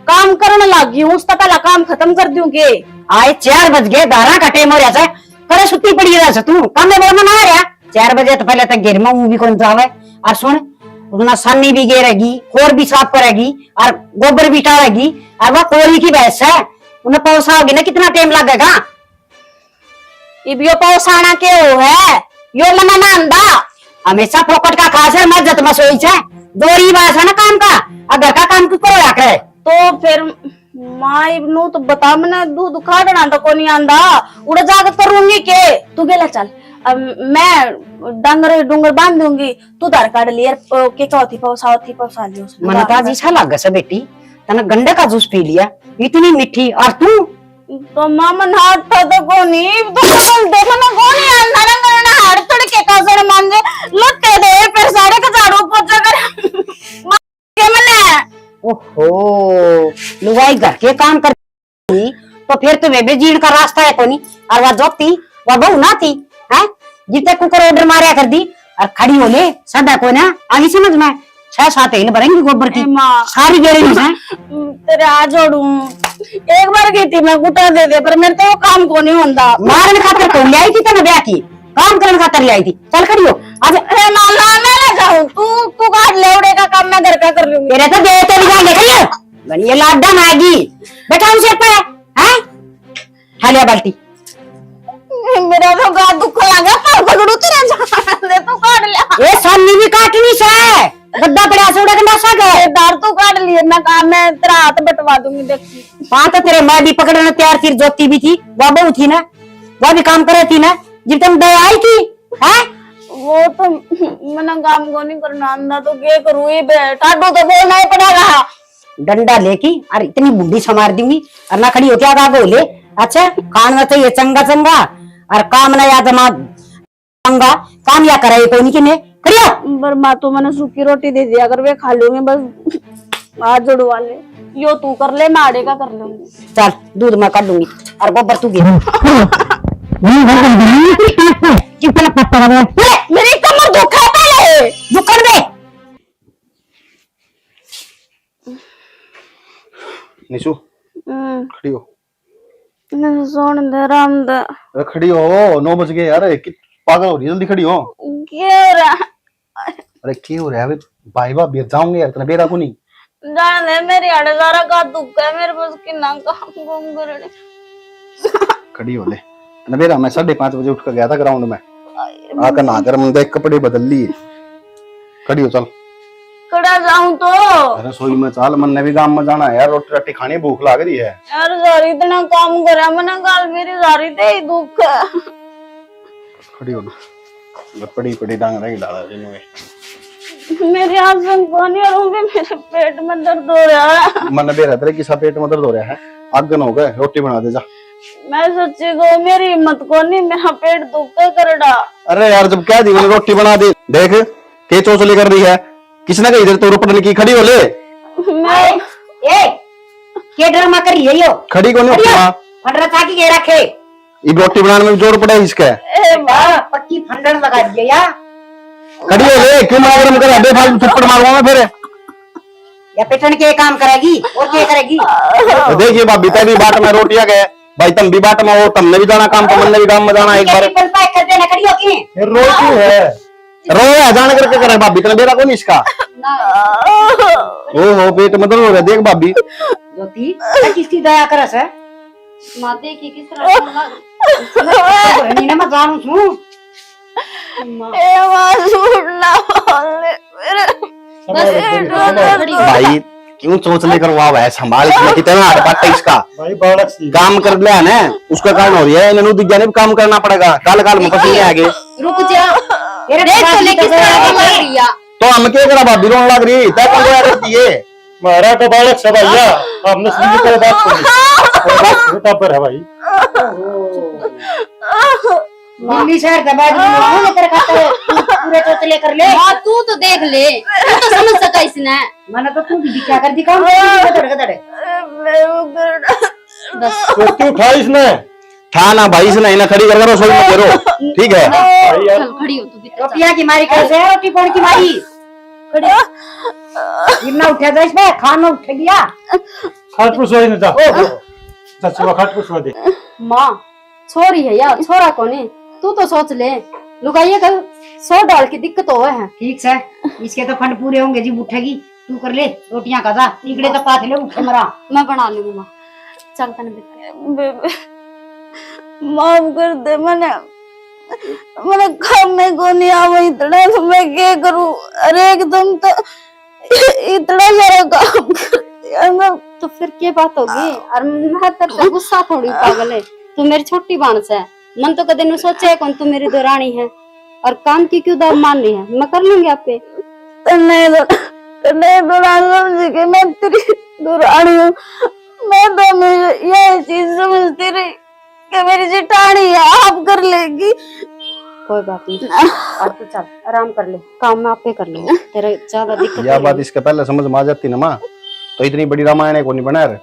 काम करने लगी हूँ, उसका पहला काम खत्म कर दूंगे। आए 4 बज गए, 12 का टाइम हो रहा है, करे सुती पड़ी रहा तू काम में बोलना ना आ रहा। 4 बजे तो पहले तक घेर में भी कौन जावे। और सुन, उतना सानी भी गेरेगी, खोर भी साफ करेगी और गोबर भी टारेगी, और वह कोरी की भैंस है, उन्हें पौसा होगी ना, कितना टाइम लगेगा। इब यो पौसाना के हो है, यो मना ना अंदा हमेशा फोकट का खास है, मत में सोई है, दोरी बात है ना काम का, अगर का काम क्यों करो करे। तो फिर माँ इबनू तो बता, मैंने दूध खाड़ना तो को नहीं आंदा, उड़ा जाकर करूंगी के तू गेला चल। अब मैं डंगर डूंगर बांध दूंगी, तू धार काट लिया के चौथी पौसा लियो। मन तो आज अच्छा लग से बेटी, तना गंडे का जूस पी लिया, इतनी मीठी, और तू तो मामा हाथ था तो कोनी तो देखो ना कोनी अंधा ना करना हाथ तड़के का सर मान जे लुटे दे फिर सारे का झाड़ू पोछा कर के मने। ओहो, लुगाई घर के काम करती तो फिर तुम्हें भी जीण का रास्ता है कोनी, और वह जोती वह बहू ना थी है, जितने कुकर ऑर्डर मारिया कर दी और खड़ी हो ले सदा को ना आगे समझ में 6-7 हिल भरेंगी गोबर की सारी गेरेगी है। तेरे आ जोड़ू एक बार की थी मैं गुटा दे दे, पर मेरे तो वो काम को नहीं होता। मारने खातर तो ले आई थी तना ब्याह की, काम करने खातर ले आई थी। चल खड़ी हो आज। अरे माला मैं ले जाऊं, तू काट ले, उड़े का काम मैं घर का कर लूंगी। तेरे तो दे तो निकाल ले खड़ी हो बनिए लाडा मैगी बेटा उनसे पे है खालिया बाल्टी। मेरा तो गा दुख लगा पर पकड़ू तेरे जान दे, तू काट ले। ये सामने भी काटनी से गद्दा पड़ा से उड़ा के नसा गए दार तू काट लिए ना काम, मैं तेरा हाथ बटवा दूंगी देखी। वहां तो तेरे मैं भी पकड़ने तैयार थी, जोती भी थी, वह बहू थी ना, वह भी काम करे थी ना, जब तुम दे आई थी है। वो तो मना काम को नहीं करना आंदा तो क्या करूँ, ये टाडू तो बोलना ही पड़ेगा। डंडा लेकी और इतनी बुढ़ी संवार दूंगी और ना खड़ी होती आगा बोले। अच्छा कान में चाहिए चंगा चंगा और काम ना याद चंगा काम या करे कोई नहीं किने करियो। पर माँ तो मैंने सूखी रोटी दे दिया, अगर वे खा लूंगे बस हाथ जुड़वा ले, यो तू कर ले मैं आड़े का कर लूंगी। चल दूध मैं कर लूंगी और गोबर तू गिर। मेरी कमर दुखा है पहले दुखन दे। निशु खड़ी हो, सोन दे राम दे। अरे खड़ी हो, 9 बज गए यार, पागल हो रही है, जल्दी खड़ी हो। क्या हो रहा? अरे क्या हो रहा है भाई भाभी जाऊंगे यार, इतना बेरा को नहीं जान दे, मेरी आड़े सारा का दुख है, मेरे पास कितना काम घूम कर। खड़ी हो ले ना बेरा, मैं 5:30 बजे उठ कर गया था ग्राउंड में, आकर नहाकर मुंडे कपड़े बदल लिए। खड़ी हो चल। कड़ा जाऊं तो अरे सोई में चाल, मन ने भी गांव में जाना है यार, रोटी राटी खानी, भूख लाग रही है यार। सारी इतना काम करा मैंने, गाल मेरी सारी दे ही दुख है। खड़ी हो ना, पड़ी पड़ी डांग रही डाला जिन्होंने मेरे हाथ से पानी और भी मेरे पेट में दर्द हो रहा है। मन बेरा तेरे किसा पेट में दर्द हो रहा है, आगन हो गए, रोटी बना दे जा। मैं सच्ची को मेरी हिम्मत को नहीं, मेरा पेट दुख करड़ा। अरे यार जब क्या दी मैंने, रोटी बना दे। देख के चोचले कर रही है, किसने कही इधर तो रोपड़ की। खड़ी हो ले। मैं ए के ड्रामा कर रही है, खड़ी को नहीं होती फंडरा चाकी के रखे, ये रोटी बनाने में जोर पड़ा है इसका। ए मां पक्की फंडर लगा दिया यार। खड़ी हो ले, क्यों मार कर अबे फालतू थप्पड़ मारूंगा मैं फिर। या पेटन के काम करेगी और क्या करेगी। देखिए भाभी तेरी बाट में रोटियां गए भाई, तुम भी बाट में हो, तुमने भी जाना काम, तुमने भी काम में जाना। एक बार पैक कर देना, खड़ी होगी फिर रोटी है रोया जान करके करे भाभी, तेरा बेरा कौन इसका। ओ पेट में दर्द हो रहा है, देख भाभी। ज्योति किसकी दया करस है माते की किस तरह ना मैं जानू छू। ए मां सुनना वाले मेरे भाई क्यों चोचले करवा है, संभाल के कितना हाथ पाटा इसका। भाई बालक सी काम कर लिया ना, उसका कारण हो रही है, इन्हें दिग्गा ने भी काम करना पड़ेगा। काल काल में पसीने आगे रुक जा, देख तो ले किस तरह की कर रही है। तो हम क्या करा, भाभी रोने लग रही तय कौन रोया करती है। मारा तो बालक सब भैया, हमने सुनी कर बात करी पर है भाई। मम्मी शहर का बैग में तेरे खाते पूरे चोचले कर ले। हां तू तो देख ले, तू तो समझ सका इसने। मैंने तो तू भी क्या कर दी काम गधड़ गधड़। बस तो क्यों उठा इसने? था ना भाई से नहीं ना खड़ी कर रसोई में करो, ठीक है? भाई यार, चल खड़ी हो तू भी रोटियां की मारी कैसे है? रोटी कौन की मारी? गिरना उठा था इसमें, खाना उठ गया। खाट पुसवा दे जा। चाची खाट पुसवा दे। माँ छोरी है यार, छोरा कोने तू तो सोच ले, लुगाइया का 100 डाल की दिक्कत हो है। ठीक है, इसके तो फंड पूरे होंगे जी, उठेगी तू कर ले रोटियां का जा, इकड़े तो पाथ ले उठे मरा। मैं बना लूंगी माँ, चल तने बेटा। बेबे माफ कर दे, मैंने काम में को नहीं आवा इतना, तो मैं क्या करूं? अरे एकदम तो इतना सारा काम कर दिया ना। तो फिर क्या बात होगी? और मैं तेरे पे गुस्सा थोड़ी पागल है, तू मेरी छोटी बांस है। मन तो कदे न सोचा है कौन तू मेरी दौरानी है, और काम की क्यों दाव मान रही है? मैं कर लूंगी आप पे। नहीं समझ के मैं तेरी दुरानी हूँ। मैं तो हमेशा यह चीज समझती रही कि मेरी जिठानी है, आप कर लेगी। कोई बात नहीं, अब तू चल आराम कर ले, काम मैं आपे कर लूंगी, तेरा ज्यादा दिक्कत यह बात इसके पहले समझ में आ जाती ना माँ, तो इतनी बड़ी रामायण को नहीं बना रहे,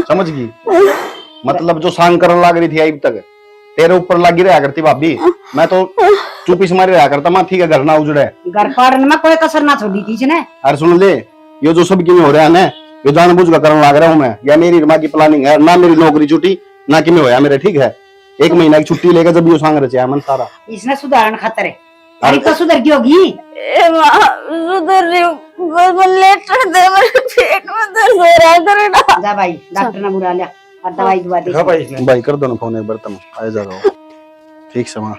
समझ गई? मतलब जो सांग करने लग रही थी अब तक तेरे ऊपर लगी रहा करती भाभी, मैं तो चुपी से मारी रहा करता माँ, ठीक है घर ना उजड़े। घर पाड़ने में कोई कसर ना छोड़ी थी इसने। अरे सुन ले, ये जो सब में हो रहा है ना, ये जानबूझ कर करने लग रहा हूँ मैं, या मेरी माँ की प्लानिंग है ना? मेरी नौकरी छुट्टी ना कि में होया मेरे, ठीक है? 1 महीना की छुट्टी लेकर जब ये सांग रचा मन सारा, इसने सुधारण खातर है, अरे तो सुधर गई होगी। ए माँ सुधर रही हूँ, बस लेटर दे, मेरे पेट में दर्द हो रहा है, करे ना। जा भाई डॉक्टर ने बुला लिया और दवाई दुआ दे। भाई इसने। भाई कर दो ना फोन एक बार, तुम आ जाओ, ठीक से माँ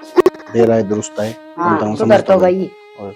दे रहा है दुरुस्त है, हाँ समझता हूँ, सुधर तो समझता हूँ। गई। और